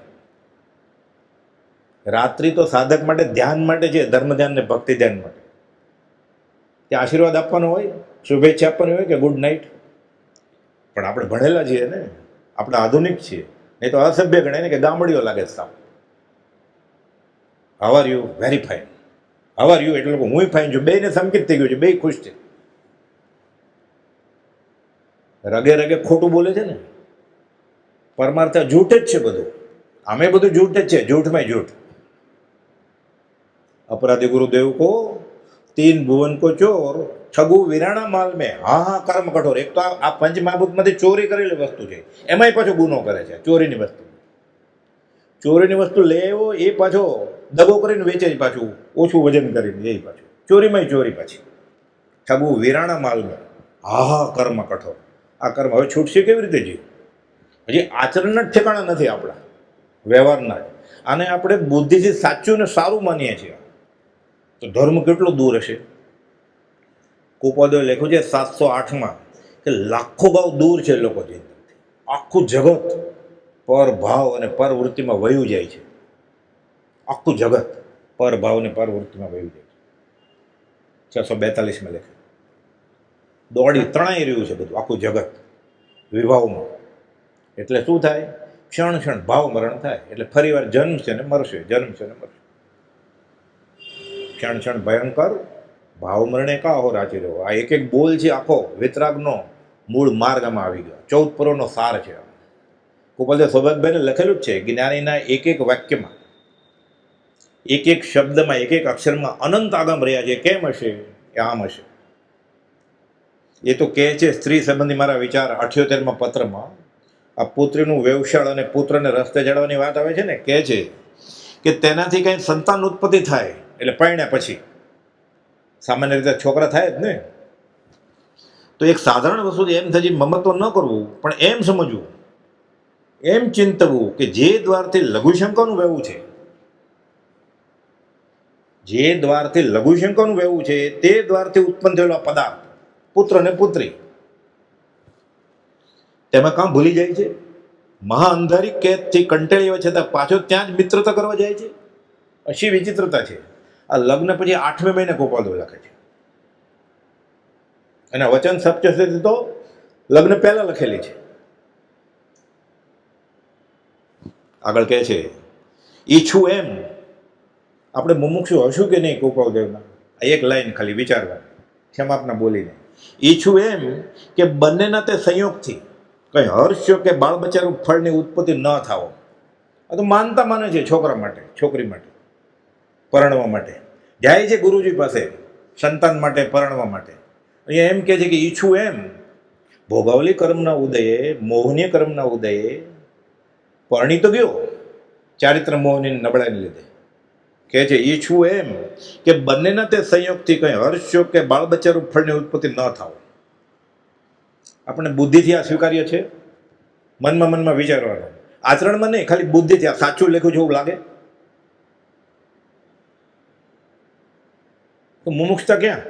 રાત્રિ તો સાધક માટે, ધ્યાન માટે છે, ધર્મ ધ્યાન ને ભક્તિ ધ્યાન માટે. ત્યાં આશીર્વાદ આપવાનો હોય, શુભેચ્છા આપવાની હોય કે ગુડ નાઇટ. પણ આપણે ભણેલા છીએ ને, આપણે આધુનિક છીએ. નહીં તો અસભ્ય ગણાય ને કે ગામડીઓ લાગે સાવ. How are you? Very fine. How are you એટલે હું ફાઇન છું. બેયને સંકેત થઈ ગયું છે, બે ખુશ છે. રગે રગે ખોટું બોલે છે ને. પરમાર્થ જૂઠ જ છે બધું. આમે બધું જૂઠ જ છે, જૂઠમાં જૂઠ. अपराधी गुरुदेव को 3 भुवन को चोर ठगु वीराणा माल में हाँ हाँ कर्म कठोर. एक तो આ પંચમહાભૂતમાંથી ચોરી કરેલી વસ્તુ છે, એમાંય પાછો ગુનો કરે છે. ચોરીની વસ્તુ, ચોરીની વસ્તુ લેવો એ પાછો દગો કરીને વેચે, પાછું ઓછું વજન કરીને, એ પાછું ચોરીમાંય ચોરી પાછી. ઠગુ વીરાણા માલ में હા હા કર્મ કઠોર. આ કર્મ હવે છૂટશે કેવી રીતે? જીવ હજી આચરણના જ ઠેકાણા નથી આપણા, વ્યવહારના જ. આને આપણે બુદ્ધિથી સાચું ને સારું માનીએ છીએ, તો ધર્મ કેટલો દૂર હશે. કુપોદે લખ્યું છે 708માં કે લાખો ભાવ દૂર છે લોકોથી. આખું જગત પર ભાવ અને પરવૃત્તિમાં વયું જાય છે. આખું જગત પર ભાવ અને પરવૃત્તિમાં વયું જાય છે. 642માં લખે. દોડી તણાઈ રહ્યું છે બધું આખું જગત વિભાવમાં. એટલે શું થાય? ક્ષણ ક્ષણ ભાવ મરણ થાય. એટલે ફરી વાર જન્મ છે ને મરશે, જન્મ છે ને મરશે. ક્ષણ ક્ષણ ભયંકર ભાવ મરણે કા હો રાચી રહ્યો. આ એક એક બોલ છે આખો વિતરાગનો મૂળ માર્ગમાં આવી ગયો. 14 પરોનો સાર છે. કુપોદે સૌભાગભાઈને લખેલું જ છે. જ્ઞાનીના એક એક વાક્યમાં, એક એક શબ્દમાં, એક એક અક્ષરમાં અનંત આગમ રહ્યા છે. કેમ હશે? એ આમ હશે. એ તો કહે છે સ્ત્રી સંબંધી મારા વિચાર 78માં પત્રમાં. આ પુત્રીનું વ્યવસાળ અને પુત્રને રસ્તે ચડવાની વાત આવે છે ને, કહે છે કે તેનાથી કંઈ સંતાન ઉત્પત્તિ થાય. એટલે પરણ્યા પછી સામાન્ય રીતે છોકરા થાય જ ને. તો એક સાધારણ વસ્તુ એમ થતી, મમત્વ ન કરવું, પણ એમ સમજવું, એમ ચિંતવું કે જે દ્વારથી લઘુશંકાનું વહેવું છે, જે દ્વારથી લઘુશંકાનું વહેવું છે, તે દ્વારથી ઉત્પન્ન થયેલો પદાર્થ પુત્ર ને પુત્રી, તેમાં કામ ભૂલી જાય છે. મહા અંધારી કેદથી કંટાળી હોય છતાં પાછો ત્યાં જ મિત્રતા કરવા જાય છે. અશી વિચિત્રતા છે. આ લગ્ન પછી 8મે મહિને કુપોદો લખે છે. અને વચન સપ્તશતી તો લગ્ન પહેલા લખેલી છે. આગળ કહે છે, ઈચ્છું એમ. આપણે મુમુક્ષુ હશું કે નહીં કુપોદેવના? એક લાઈન ખાલી વિચારવા, ક્ષમાપના બોલીને. ઈચ્છું એમ કે બંનેના તે સંયોગથી કંઈ હર્ષ કે બાળ બચ્ચાનું ફળની ઉત્પત્તિ ન થાવો. આ તો માનતા માને છે છોકરા માટે, છોકરી માટે, પરણવા માટે જાય છે ગુરુજી પાસે, સંતાન માટે, પરણવા માટે. અહીંયા એમ કહે છે કે ઈચ્છું એમ ભોગાવલી કર્મના ઉદયે, મોહનીય કર્મના ઉદયે પરણી તો ગયો ચારિત્ર મોહની નબળાઈને લીધે. કહે છે ઈચ્છું એમ કે બંનેના તે સંયોગથી કંઈ હર્ષ કે બાળ બચ્ચાનું ફળની ઉત્પત્તિ ન થાવ. આપણે બુદ્ધિથી આ સ્વીકાર્ય છે, મનમાં વિચારવાનું, આચરણમાં નહીં, ખાલી બુદ્ધિથી. આ સાચું લખ્યું છે એવું લાગે? તો મુમુક્ષતા ક્યાં?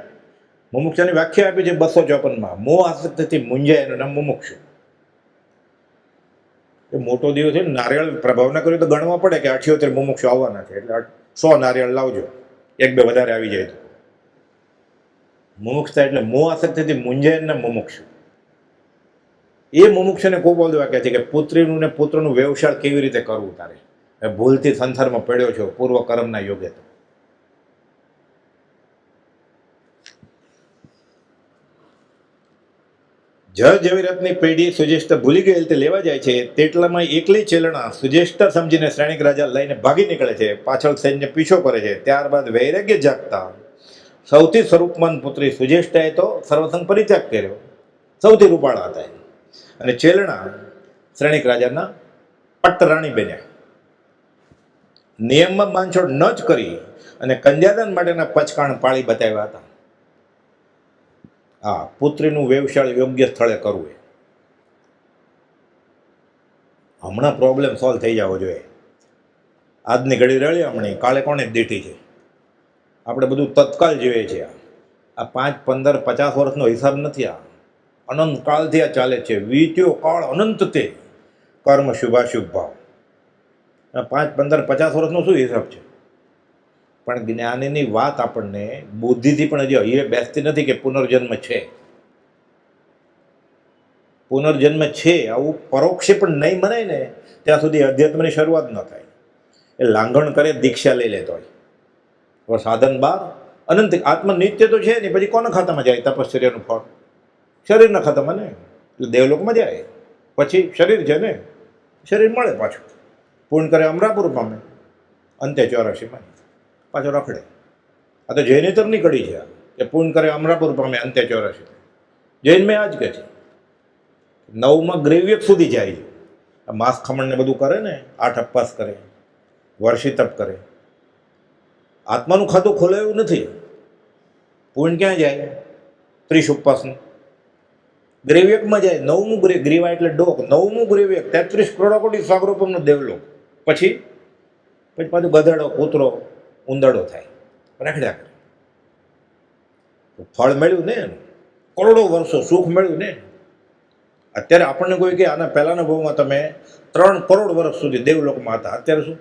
મુમુક્ષાની વ્યાખ્યા આપી છે 254માં. મોહ આસક્તિથી મૂંઝાય એનું નામ મુમુક્ષુ. એ મોટો દિવસ છે ને, નારિયેળ પ્રભાવના કર્યો તો ગણવા પડે કે 78 મુમુક્ષુ આવવાના છે, એટલે 100 નારિયેળ લાવજો, 1-2 વધારે આવી જાય તો. મુમુક્ષતા એટલે મોહ આસક્તિથી મૂંઝાય ને મુમુક્ષુ. એ મુમુક્ષુને કોપોલ વાક્ય છે કે પુત્રીનું ને પુત્રનું વ્યવસાય કેવી રીતે કરવું તારે. ભૂલથી સંસારમાં પડ્યો છો પૂર્વ કર્મના યોગે તો. જળ જવેરાતની પેઢી સુજેષ્ઠ ભૂલી ગયેલ તે લેવા જાય છે, તેટલામાં એકલી ચેલણા સુજેષ્ઠ સમજીને શ્રેણિક રાજા લઈને ભાગી નીકળે છે. પાછળ સૈન્ય પીછો કરે છે. ત્યારબાદ વૈરાગ્ય જાગતા સૌથી સ્વરૂપમાન પુત્રી સુજેષ્ઠાએ તો સર્વસંગ પરિત્યાગ કર્યો. સૌથી રૂપાળા હતા અને ચેલણા શ્રેણિક રાજાના પટ્ટરાણી બન્યા. નિયમમાં બાંધછોડ ન જ કરી અને કન્યાદાન માટેના પચકાણ પાળી બતાવ્યા હતા. હા, પુત્રીનું વ્યવસાય યોગ્ય સ્થળે કરવું. હમણાં પ્રોબ્લેમ સોલ્વ થઈ જવો જોઈએ. આજની ઘડી રળી હમણાં, કાલે કોને દીઠી છે. આપણે બધું તત્કાલ જોઈએ છીએ. આ 5, 15, 50 વર્ષનો હિસાબ નથી. આ અનંત કાળથી આ ચાલે છે. વીત્યો કાળ અનંત તે કર્મ શુભાશુભ ભાવ. 5, 15, 50 વર્ષનો શું હિસાબ છે? પણ જ્ઞાનીની વાત આપણને બુદ્ધિથી પણ હજી અહીંયા બેસતી નથી કે પુનર્જન્મ છે. પુનર્જન્મ છે આવું પરોક્ષે પણ નહીં મનાય ને ત્યાં સુધી અધ્યાત્મની શરૂઆત ન થાય. એ લાંઘણ કરે, દીક્ષા લઈ લેતો હોય. સાધન બાર અનંત આત્મ નિત્ય તો છે ને, પછી કોના ખાતામાં જાય તપશ્ચર્યાનું ફળ? શરીરના ખાતામાં ને. એટલે દેવલોકમાં જાય, પછી શરીર છે ને, શરીર મળે પાછું. પૂર્ણ કરે અમરાપુર પામે, અંતે 84માં પાછો રખડે. આ તો જૈનેતરની કડી છે કે પૂર્ણ કરે અમરાપુર પામે, અંતે 84. જૈન મેં આ જ કહે છે. 9માં ગ્રેવ્યક સુધી જાય છે. માંસ ખમણ ને બધું કરે ને, 8 ઉપવાસ કરે, વર્ષી તપ કરે. આત્માનું ખાતું ખોલાયું નથી. પૂર્ણ ક્યાં જાય? 30 ઉપવાસનું ગ્રેવ્યકમાં જાય. 9મું ગ્રીવા એટલે ડોક, 9મું ગ્રેવ્યક 33 કરોડ સાગરોપમનો દેવલોક. પછી પાછું ગધાડો, કૂતરો, ઉંદરડો થાય, રખડ્યા કરે. ફળ મળ્યું ને, કરોડો વર્ષો સુખ મળ્યું ને. અત્યારે આપણને કોઈ કે આના પહેલાના ભાવમાં તમે 3 કરોડ વર્ષ સુધી દેવલોકમાં હતા, અત્યારે શું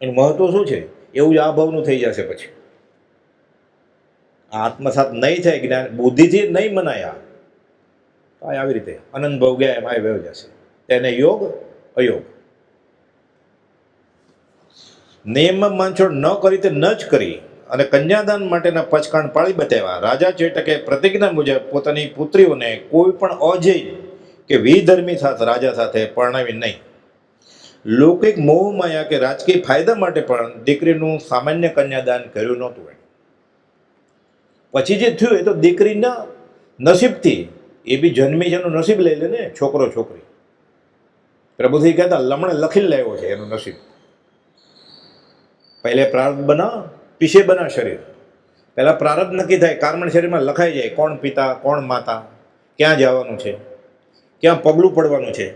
એનું મહત્વ શું છે? એવું જ આ ભાવનું થઈ જશે. પછી આત્મસાત નહીં થાય, જ્ઞાન બુદ્ધિથી નહીં મનાયા આવી રીતે અનંત ભાવ ગયા એમ આ વયો જશે. તેને યોગ અયોગ. નિયમમાં બાંધછોડ ન કરી તે ન જ કરી અને કન્યાદાન માટેના પચકાણ પાળી બતાવ્યા. રાજા ચેટકે પ્રતિજ્ઞા મુજબ પોતાની પુત્રીઓને કોઈ પણ અજૈન કે વિધર્મી સાથે રાજા સાથે પરણાવી નહીં. લૌકિક મોહ માયા કે રાજકીય ફાયદા માટે પણ દીકરીનું સામાન્ય કન્યાદાન કર્યું નહોતું. પછી જે થયું એ તો દીકરીના નસીબથી, એ બી જન્મી છે એનું નસીબ લઈ લે ને. છોકરો છોકરી પ્રભુથી કહેતા લમણે લખી લાવ્યો છે એનું નસીબ. પહેલે પ્રારબ્ધ બના, પીછે બના શરીર. પહેલાં પ્રારબ્ધ નક્કી થાય, કાર્મણ શરીરમાં લખાઈ જાય કોણ પિતા કોણ માતા, ક્યાં જવાનું છે, ક્યાં પગલું પડવાનું છે.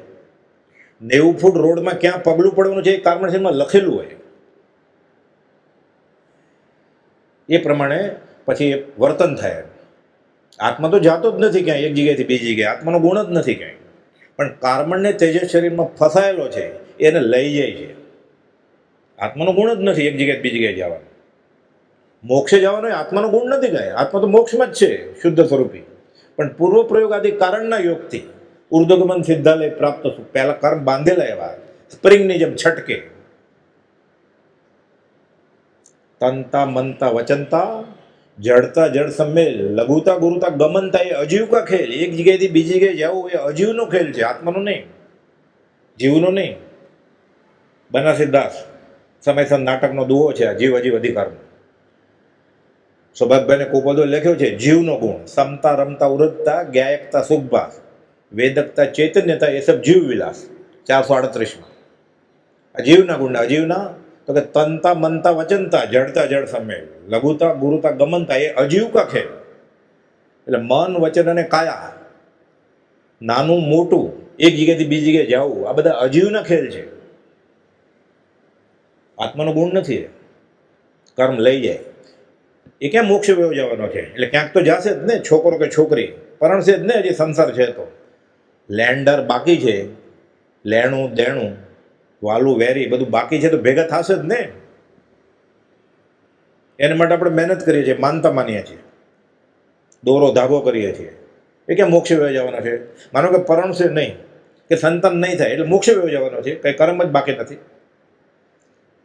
90 ફૂટ રોડમાં ક્યાં પગલું પડવાનું છે એ કાર્મણ શરીરમાં લખેલું હોય. એ પ્રમાણે પછી વર્તન થાય. આત્મા તો જાતો જ નથી ક્યાંય એક જગ્યાએથી બીજી જગ્યાએ. આત્માનો ગુણ જ નથી ક્યાંય. પણ કાર્મણને તેજસ શરીરમાં ફસાયેલો છે એને લઈ જાય છે. આત્માનો ગુણ જ નથી એક જગ્યાએ બીજી જગ્યાએ જવાનો. મોક્ષે જવાનો એ આત્માનો ગુણ નથી કાંઈ. આત્મા તો મોક્ષમાં જ છે શુદ્ધ સ્વરૂપી. પણ પૂર્વ પ્રયોગ આદિ કારણના યોગથી ઉર્ધ્વગમન સિદ્ધાલય પ્રાપ્ત થયું. પહેલા કર્મ બાંધેલા એવા સ્પ્રિંગની જેમ છટકે. તનતા મનતા વચનતા જડતા જડ સમેલ લઘુતા ગુરુતા ગમનતા એ અજીવકા ખેલ. એક જગ્યાએથી બીજી જગ્યાએ જવું એ અજીવનો ખેલ છે, આત્માનો નહીં, જીવનો નહીં. બનાસીદાસ સમયસર નાટકનો દુહો છે આ જીવ અજીવ અધિકારનો. સૌભાગભાઈને કોપદો લખ્યો છે જીવનો ગુણ. સમતા રમતા ઉરજતા જ્ઞાયકતા સુખભાસ વેદકતા ચૈતન્યતા એ સબ જીવ વિલાસ. 438માં આ જીવના ગુણના. અજીવના તો કે તનતા મનતા વચનતા જડતા જડ સમેલ લઘુતા ગુરુતા ગમનતા એ અજીવકા ખેલ. એટલે મન વચન અને કાયા, નાનું મોટું, એક જગ્યાએથી બીજી જગ્યાએ જવું, આ બધા અજીવના ખેલ છે. આત્માનો ગુણ નથી. કર્મ લઈ જાય. એ ક્યાં મોક્ષ વયો જવાનો છે? એટલે ક્યાંક તો જશે જ ને, છોકરો કે છોકરી પરણશે જ ને. હજી સંસાર છે તો લેન્ડર બાકી છે, લેણું દેણું વાલું વેરી બધું બાકી છે, તો ભેગા થશે જ ને. એના માટે આપણે મહેનત કરીએ છીએ, માનતા માનીએ છીએ, દોરો ધાગો કરીએ છીએ. એ ક્યાં મોક્ષ વયો જવાનો છે? માનો કે પરણશે નહીં કે સંતાન નહીં થાય એટલે મોક્ષ વયો જવાનો છે? કંઈ કર્મ જ બાકી નથી.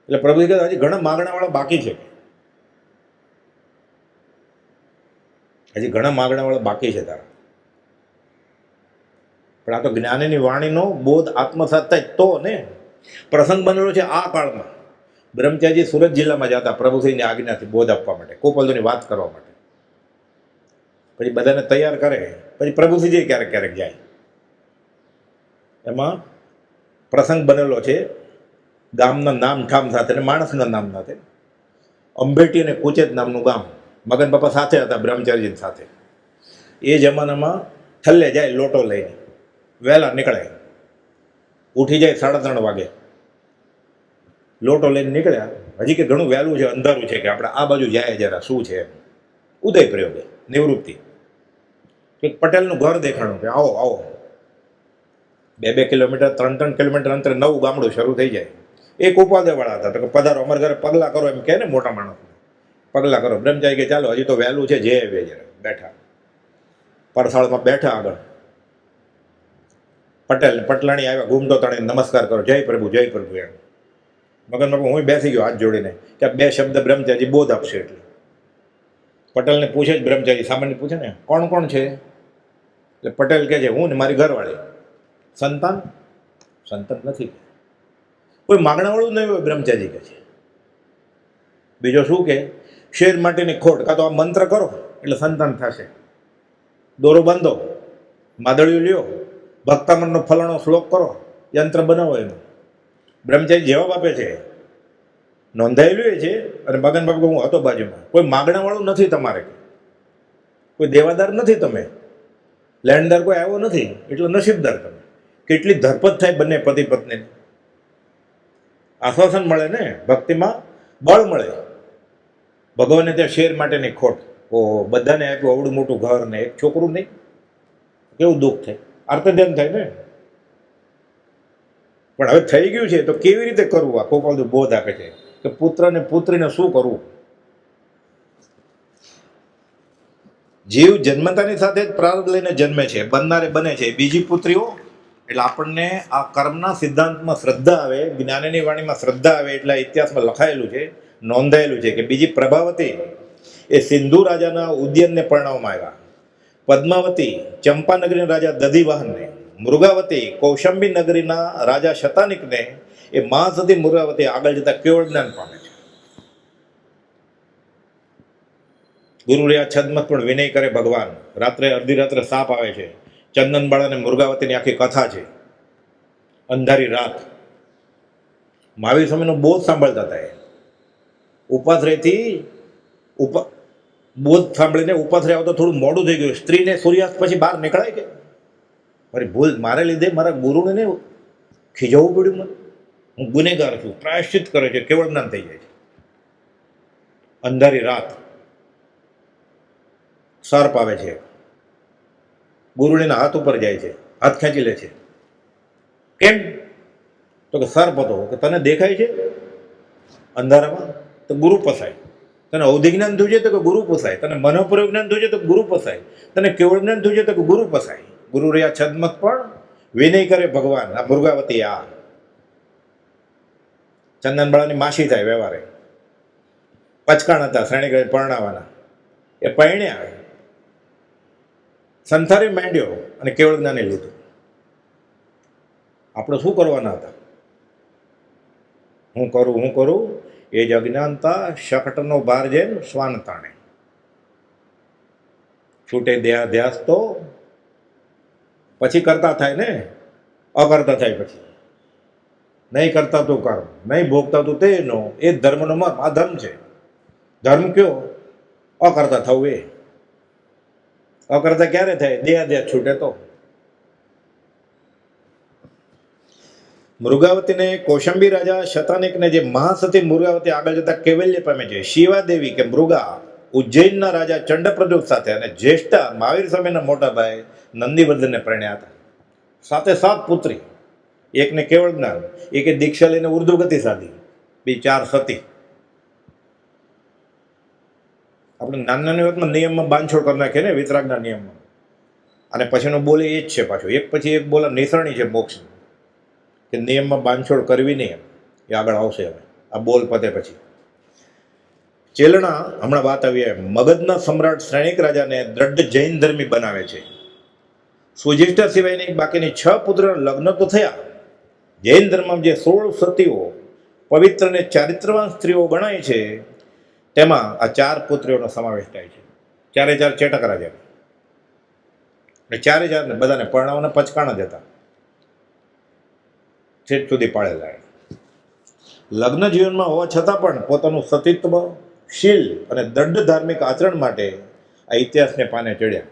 એટલે પ્રભુ કહે હજી ઘણા માગણાવાળા બાકી છે, હજી ઘણા માગણાવાળા બાકી છે તારા. પણ આ તો જ્ઞાનીની વાણીનો બોધ આત્મસાત થાય તો ને. પ્રસંગ બનેલો છે આ કાળમાં. બ્રહ્મચારી સુરત જિલ્લામાં જતા પ્રભુશ્રીની આજ્ઞાથી બોધ આપવા માટે, ગોપાલની વાત કરવા માટે. પછી બધાને તૈયાર કરે, પછી પ્રભુશ્રીજી ક્યારેક ક્યારેક જાય. એમાં પ્રસંગ બનેલો છે ગામના નામ ઠામ સાથે અને માણસના નામ સાથે. અંબેટી અને કુચેત નામનું ગામ. મગન બાપા સાથે હતા બ્રહ્મચારીજી સાથે. એ જમાનામાં થલ્લે જાય લોટો લઈને, વહેલા નીકળે, ઉઠી જાય 3:30 વાગે, લોટો લઈને નીકળ્યા. હજી કે ઘણું વહેલું છે, અંધારું છે, કે આપણે આ બાજુ જાય જરા શું છે એમ. ઉદય પ્રયોગે નિવૃત્તિ કે પટેલનું ઘર દેખાણું કે આવો આવો. 2-2 કિલોમીટર 3-3 કિલોમીટર અંતરે નવું ગામડું શરૂ થઈ જાય. એક ઉપાદેવાળા હતા તો કે પધારો અમારા ઘરે પગલાં કરો એમ કહે ને મોટા માણસને. પગલાં કરો. બ્રહ્મચારી કે ચાલો હજી તો વહેલું છે, જે આવે જરા. બેઠા પરસાળમાં બેઠા આગળ. પટેલ પટલાણી આવ્યા, ઘૂમતો તણે નમસ્કાર કરો, જય પ્રભુ જય પ્રભુ એમ. મગન બાપુ હું બેસી ગયો હાથ જોડીને કે 2 શબ્દ બ્રહ્મચારી બોધ આપશે. એટલે પટેલને પૂછે જ બ્રહ્મચારી, સામાન્ય પૂછે ને કોણ કોણ છે? એટલે પટેલ કહે છે હું ને મારી ઘરવાળી. સંતાન? સંતાન નથી. કોઈ માગણાવાળું નહીં હોય બ્રહ્મચારી કહે છે. બીજો શું કે શેર માટેની ખોટ, કાં તો આ મંત્ર કરો એટલે સંતાન થશે, દોરો બાંધો, માદળિયું લ્યો, ભક્તામનનો ફલાણો શ્લોક કરો, યંત્ર બનાવો. એનું બ્રહ્મચારી જવાબ આપે છે, નોંધાયેલું છે. અને મગન બાપુ હું હતો બાજુમાં. કોઈ માગણાવાળું નથી તમારે, કોઈ દેવાદાર નથી તમે, લેણદાર કોઈ આવ્યો નથી, એટલે નસીબદાર તમે. કેટલી ધરપત થાય બંને પતિ પત્નીને. આશ્વાસન મળે ને, ભક્તિમાં બળ મળે. ભગવાને ત્યાં શેર માટેની ખોટ, ઓહો બધાને આપ્યું અવડું મોટું ઘર ને એક છોકરું નહીં, કેવું દુઃખ થાય, આર્તધ્યાન થાય ને. પણ હવે થઈ ગયું છે તો કેવી રીતે કરવું? આ ગોપાલ બોધ આપે છે કે પુત્ર ને પુત્રીને શું કરવું. જીવ જન્મતાની સાથે જ પ્રારબ્ધ લઈને જન્મે છે, બનનારે બને છે બીજી પુત્રીઓ. એટલે આપણને આ કર્મના સિદ્ધાંતમાં શ્રદ્ધા આવે, જ્ઞાનની વાણીમાં શ્રદ્ધા આવે. એટલે ઇતિહાસમાં લખાયેલું છે, નોંધાયેલું છે કે બીજી પ્રભાવતી એ સિંધુ રાજાના ઉદ્યનને પરણાવવામાં આવ્યા, પદ્માવતી ચંપાનગરીના રાજા દધિવાહનને, મૃગાવતી કૌશંબી નગરીના રાજા શતાનિકને, એ મહાસતી મૃગાવતી આગળ જતા કેવળ જ્ઞાન પામે છે. ગુરુ રહ્યા છદમત પણ વિનય કરે ભગવાન. રાત્રે અડધી રાત્રે સાપ આવે છે. ચંદનબાળા અને મૃગાવતીની આખી કથા છે. અંધારી રાત મહાવીર સ્વામીનો બોધ સાંભળતા હતા. ઉપાશ્રયથી બોધ સાંભળીને ઉપાશ્રય આવતો થોડું મોડું થઈ ગયું. સ્ત્રીને સૂર્યાસ્ત પછી બહાર નીકળાય કે? મારી ભૂલ મારે લીધે મારા ગુરુને ને ખીજવવું પડ્યું. મને હું ગુનેગાર છું. પ્રાયશ્ચિત કરે છે, કેવળ જ્ઞાન થઈ જાય છે. અંધારી રાત સર્પ આવે છે, ગુરુડીના હાથ ઉપર જાય છે, હાથ ખેંચી લે છે. કેમ? તો કે સર્પ હતો. કે તને દેખાય છે અંધારામાં? તો ગુરુ પસાય. તને અવધિ જ્ઞાન થયું છે તો કે ગુરુ પસાય. તને મનોપૂર્વક જ્ઞાન થયું છે તો ગુરુ પસાય. તને કેવળ જ્ઞાન થયું છે તો કે ગુરુ પસાય. ગુરુ રહ્યા છદમત પણ વિનય કરે ભગવાન. આ મૃગાવતી આ ચંદનબાળાની માસી થાય વ્યવહારે. પચકાણ હતા શ્રેણી પરણાવાના. એ પરણ્યા, સંસારી માંડ્યો અને કેવળ જ્ઞાને લીધું. આપણે શું કરવાના હતા? હું કરું એ જ અજ્ઞાનતા શકટનો ભાર જેમ શ્વાન તાણે. છૂટે દેહાધ્યાસ તો પછી કરતા થાય ને, અકર્તા થાય પછી. નહીં કરતા તું કર્મ, નહીં ભોગતા તું તેનો, એ જ ધર્મનો મર્મ. આ ધર્મ છે. ધર્મ કયો? અકર્તા થવું. એ અકર્તા ક્યારે થાય? દેહાધ્યાસ છૂટે તો. મૃગાવતીને કૌશંબી રાજા શતાનિકને જે મહાસતી મૃગાવતી આગળ જતા કૈવલ્ય પામે છે. શિવાદેવી કે મૃગા ઉજ્જૈનના રાજા ચંડપ્રદ્યુત સાથે અને જ્યેષ્ઠા મહાવીર સ્વામીના મોટા ભાઈ નંદીવર્ધનને પરણ્યા હતા. સાથે 7 પુત્રી, એકને કેવળ જ્ઞાન, એકે દીક્ષા લઈને ઉર્ધ્વ ગતિ સાધી, બે 4 સતી. આપણે નાની નાની વાતમાં નિયમમાં બાંધછોડ કરી નાખીએ ને, વિતરાગના નિયમમાં. અને પછીનો બોલે એ જ છે પાછો, એક પછી એક બોલા નિસરણી છે મોક્ષની, કે નિયમમાં બાંધછોડ કરવી નહીં. એ આગળ આવશે હવે આ બોલ પતે પછી. ચેલણા, હમણાં વાત આવી, મગધના સમ્રાટ શ્રેણિક રાજાને દ્રઢ જૈન ધર્મી બનાવે છે. સુજિષ્ઠા સિવાયની બાકીની 6 પુત્રના લગ્ન તો થયા. જૈન ધર્મમાં જે 16 સતીઓ પવિત્ર અને ચારિત્રવાન સ્ત્રીઓ ગણાય છે, તેમાં આ 4 પુત્રીઓનો સમાવેશ થાય છે. 4 ચેટક રાજા, અને 4 બધાને પરણાવવાના પચકાણા જ હતા, છેક સુધી પાળેલા. લગ્ન જીવનમાં હોવા છતાં પણ પોતાનું સતીત્વ, શીલ અને દ્રઢ ધાર્મિક આચરણ માટે આ ઇતિહાસને પાને ચડ્યા.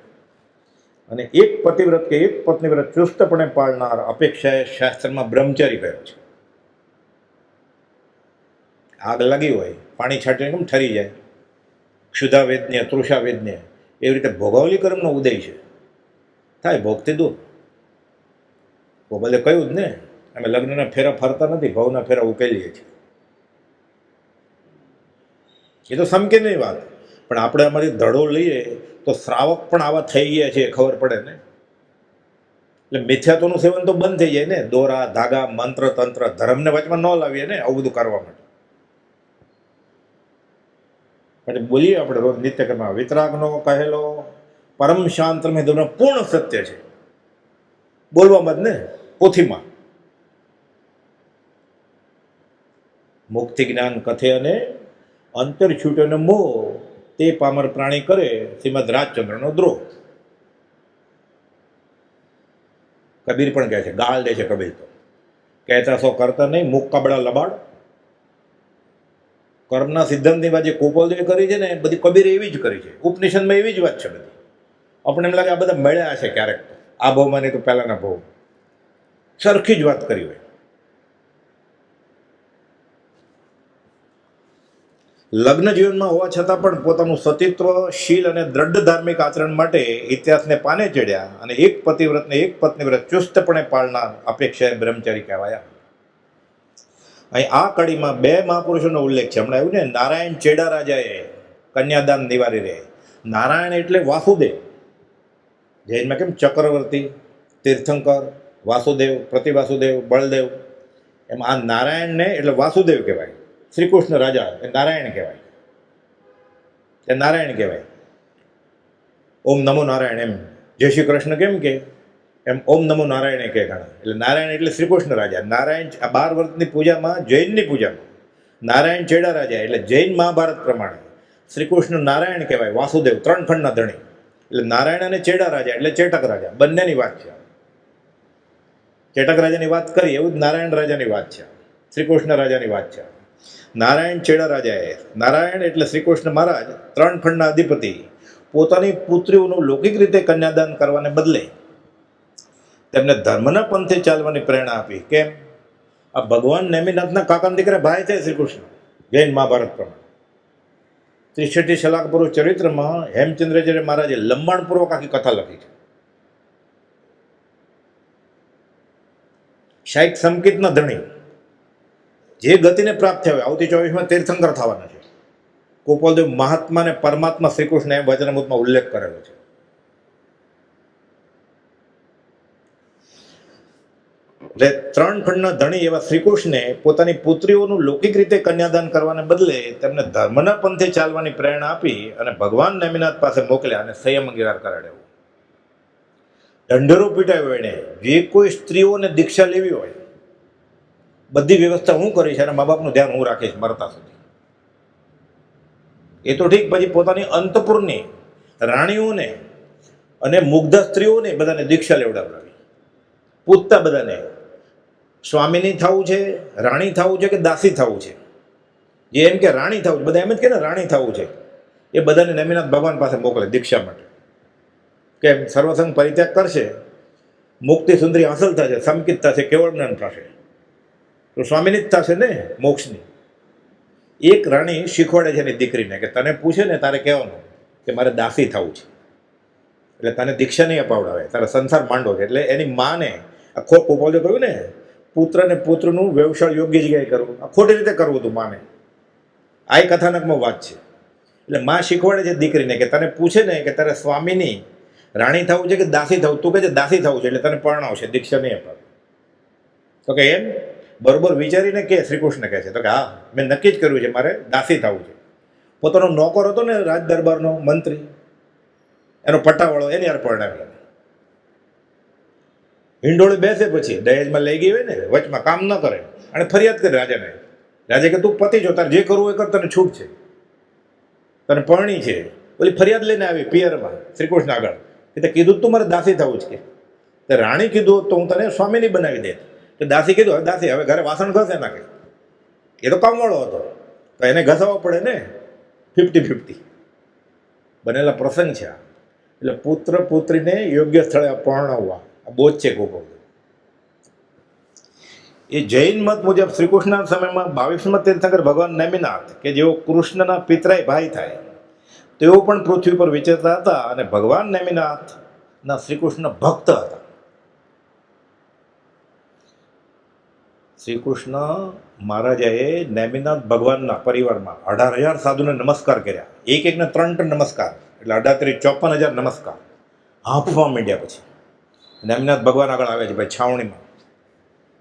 અને એક પતિવ્રત કે એક પત્નીવ્રત ચુસ્તપણે પાળનાર અપેક્ષાએ શાસ્ત્રમાં બ્રહ્મચારી કહ્યો છે. આગ લાગી હોય, પાણી છાંટીને કેમ ઠરી જાય, ક્ષુધા વેદન્ય, તૃષા વેદન્ય, એવી રીતે ભોગાવલી કર્મનો ઉદય છે, થાય ભોગથી દૂર. ભોગલે કહ્યું જ ને, અમે લગ્નના ફેરા ફરતા નથી, ભાવના ફેરા ઉકેલીએ છીએ. એ તો સમકેની વાત, પણ આપણે અમારી ધડો લઈએ તો શ્રાવક પણ આવા થઈ ગયા છે ખબર પડે ને. એટલે મિથ્યાત્વનું સેવન તો બંધ થઈ જાય ને. દોરા, ધાગા, મંત્ર, તંત્ર, ધર્મને વચમાં ન લાવીએ ને આવું બધું કરવા માટે. પછી બોલીએ આપણે રોજ નિત્યકર્મમાં, વિતરાગનો કહેલો પરમ શાંત મેં પૂર્ણ સત્ય છે. બોલવામાં જ ને, પોથીમાં. મુક્તિ જ્ઞાન કથે અને અંતર છૂટ્યોને મોહ, તે પામર પ્રાણી કરે શ્રીમદ રાજચંદ્રનો દ્રોહ. કબીર પણ કહે છે, ગાળ દે છે કબીર તો, કહેતા સો કરતા નહીં, મુક્કા બડા લબાડ. કર્મના સિદ્ધાંતની વાત જે ગોપાલદેવે કરી છે ને, બધી કબીરે એવી જ કરી છે. ઉપનિષદમાં એવી જ વાત છે બધી. આપણે એમ લાગે આ બધા મળ્યા છે ક્યારેક, આ ભાવમાં નહીં તો પહેલાના ભાવ, સરખી જ વાત કરી હોય. લગ્ન જીવનમાં હોવા છતાં પણ પોતાનું સતીત્વ, શીલ અને દ્રઢ ધાર્મિક આચરણ માટે ઇતિહાસને પાને ચડ્યા અને એક પતિવ્રતને એક પત્નીવ્રત ચુસ્તપણે પાળનાર અપેક્ષાએ બ્રહ્મચારી કહેવાયા. અહીં આ કડીમાં 2 મહાપુરુષોનો ઉલ્લેખ છે. હમણાં આવ્યું ને, નારાયણ ચેડા રાજાએ કન્યાદાન નિવારી રહે. નારાયણ એટલે વાસુદેવ. જૈનમાં કેમ ચક્રવર્તી, તીર્થંકર, વાસુદેવ, પ્રતિવાસુદેવ, બળદેવ, એમ આ નારાયણને એટલે વાસુદેવ કહેવાય. શ્રી કૃષ્ણ રાજા એ નારાયણ કહેવાય, એ નારાયણ કહેવાય. ઓમ નમો નારાયણ, એમ જય શ્રી કૃષ્ણ કેમ કે, એમ ઓમ નમો નારાયણ કહે ઘણા. એટલે નારાયણ એટલે શ્રી કૃષ્ણ રાજા. નારાયણ આ 12 વર્ષની પૂજામાં, જૈનની પૂજામાં નારાયણ ચેડા રાજા એટલે જૈન મહાભારત પ્રમાણે શ્રી કૃષ્ણ નારાયણ કહેવાય. વાસુદેવ 3 ખંડના ધણી. એટલે નારાયણ અને ચેડા રાજા એટલે ચેટક રાજા, બંનેની વાત છે. ચેટક રાજાની વાત કરી એવું જ નારાયણ રાજાની વાત છે, શ્રી કૃષ્ણ રાજાની વાત છે. નારાયણ ચેડા રાજાએ, નારાયણ એટલે શ્રી કૃષ્ણ મહારાજ 3 ખંડના અધિપતિ, પોતાની પુત્રીઓનું લૌકિક રીતે કન્યાદાન કરવાને બદલે તેમને ધર્મના પંથે ચાલવાની પ્રેરણા આપી. કેમ? આ ભગવાન નેમિનાથના કાકાના દીકરા ભાઈ છે શ્રી કૃષ્ણ, જૈન મહાભારત પ્રમાણે. 63 શલાક પુરુષ ચરિત્રમાં હેમચંદ્રાચાર્ય મહારાજે લંબાણપૂર્વક આખી કથા લખી છે. શાયદ સંકિતના ધણી જે ગતિને પ્રાપ્ત થયા, આવતી 24માં તીર્થંકર થવાના છે. ગોપાલદેવ મહાત્મા ને પરમાત્મા શ્રી કૃષ્ણ એમ વચનામૃતમાં ઉલ્લેખ કરેલો છે. એટલે 3 ખંડના ધણી એવા શ્રીકૃષ્ણે પોતાની પુત્રીઓનું લૌકિક રીતે કન્યાદાન કરવાને બદલે તેમને ધર્મના પંથે ચાલવાની પ્રેરણા આપી અને ભગવાન નેમિનાથ પાસે મોકલ્યા અને સંયમ અંગીકાર કરાડ્યો. ઢંઢેરો પીટાયો એને. જે કોઈ સ્ત્રીઓને દીક્ષા લેવી હોય, બધી વ્યવસ્થા હું કરીશ અને મા બાપનું ધ્યાન હું રાખીશ મરતા સુધી. એ તો ઠીક, પછી પોતાની અંતપુરની રાણીઓને અને મુગ્ધ સ્ત્રીઓને બધાને દીક્ષા લેવડાવડાવી. પૂછતા બધાને, સ્વામીની થવું છે, રાણી થવું છે કે દાસી થવું છે? જે એમ કે રાણી થવું છે, બધા એમ જ કે ને રાણી થવું છે, એ બધાને નેમિનાથ ભગવાન પાસે મોકલે દીક્ષા માટે. કેમ? સર્વસંગ પરિત્યાગ કરશે, મુક્તિ સુંદરી હાંસલ થશે, સમકિત થશે, કેવળ જ્ઞાન થશે, તો સ્વામીની જ થશે ને મોક્ષની. એક રાણી શીખવાડે છે એની દીકરીને કે તને પૂછે ને તારે કહેવાનું કે મારે દાસી થવું છે, એટલે તને દીક્ષા નહીં અપાવડાવે, તારે સંસાર માંડવો છે. એટલે એની માને આખો કુપોલે કહ્યું ને પુત્ર ને પુત્રનું વ્યવસાય યોગ્ય જગ્યાએ કરવું, આ ખોટી રીતે કરવું હતું માને. આ એક કથાનકમાં વાત છે. એટલે માં શીખવાડે છે દીકરીને કે તને પૂછે ને કે તારે સ્વામીની રાણી થવું છે કે દાસી થવું, તું કહે છે દાસી થવું છે, એટલે તને પરણાવશે, દીક્ષા નહીં અપાવે. તો કે એમ બરોબર વિચારીને કે શ્રી કૃષ્ણ કહે છે તો કે હા મેં નક્કી જ કર્યું છે મારે દાસી થવું છે. પોતાનો નોકર હતો ને રાજ દરબારનો મંત્રી, એનો પટ્ટાવાળો, એની યાર પરણાવ્યો. હિંડોળે બેસે પછી દહેજમાં લઈ ગઈ હોય ને, વચમાં કામ ન કરે અને ફરિયાદ કરે રાજાને. રાજા કે તું પતિ છો, તારે જે કરવું એ કર, તને છૂટ છે, તને પરણી છે. ઓલી ફરિયાદ લઈને આવી પિયરમાં શ્રી કૃષ્ણ આગળ કે કીધું તું મારે દાસી થવું જ કે. તો રાણી કીધું તો હું તને સ્વામીની બનાવી દે. તો દાસી કીધું હવે દાસી હવે ઘરે વાસણ ઘસે નાખે, એ તો કામવાળો હતો તો એને ઘસાવવો પડે ને, 50-50 બનેલા પ્રસંગ છે આ. એટલે પુત્ર પુત્રીને યોગ્ય સ્થળે પરણાવવા આ બોજ છે ખૂબ. એ જૈન મત મુજબ શ્રીકૃષ્ણના સમયમાં 22મા તીર્થંકર ભગવાન નેમિનાથ કે જેઓ કૃષ્ણના પિતરાય ભાઈ થાય તેઓ પણ પૃથ્વી પર વિચરતા હતા અને ભગવાન નેમિનાથના શ્રીકૃષ્ણ ભક્ત હતા. શ્રીકૃષ્ણ મહારાજાએ નેમિનાથ ભગવાનના પરિવારમાં 18,000 સાધુને નમસ્કાર કર્યા, એક એકને 3 નમસ્કાર, એટલે 18,54,000 નમસ્કાર હાંફવા માંડ્યા. પછી નેમિનાથ ભગવાન આગળ આવે છે ભાઈ છાવણીમાં,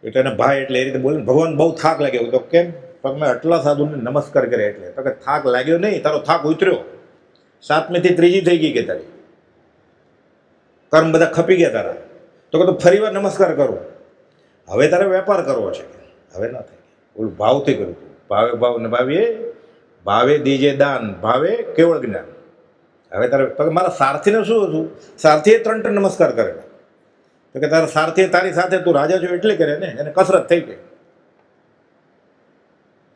એટલે એને ભાઈ એટલે એ રીતે બોલે. ભગવાન બહુ થાક લાગ્યો. તો કેમ? તો મેં આટલા સાધુને નમસ્કાર કર્યા એટલે. તો કે થાક લાગ્યો નહીં, તારો થાક ઉતર્યો, 7મીથી 3જી થઈ ગઈ કે તારી કર્મ બધા ખપી ગયા તારા. તો કે તું ફરી વાર નમસ્કાર કરું, હવે તારે વેપાર કરવો છે. હવે ના થાય, ઓલું ભાવથી કર્યું હતું, ભાવે ભાવ ને ભાવીએ ભાવે દીજે દાન, ભાવે કેવળ જ્ઞાન. હવે તારે તો કે મારા સારથીને શું હતું, સારથીએ 3 નમસ્કાર કરેલા. તો કે તારા સારથીએ તારી સાથે તું રાજા છો એટલે કરે ને, એને કસરત થઈ ગઈ,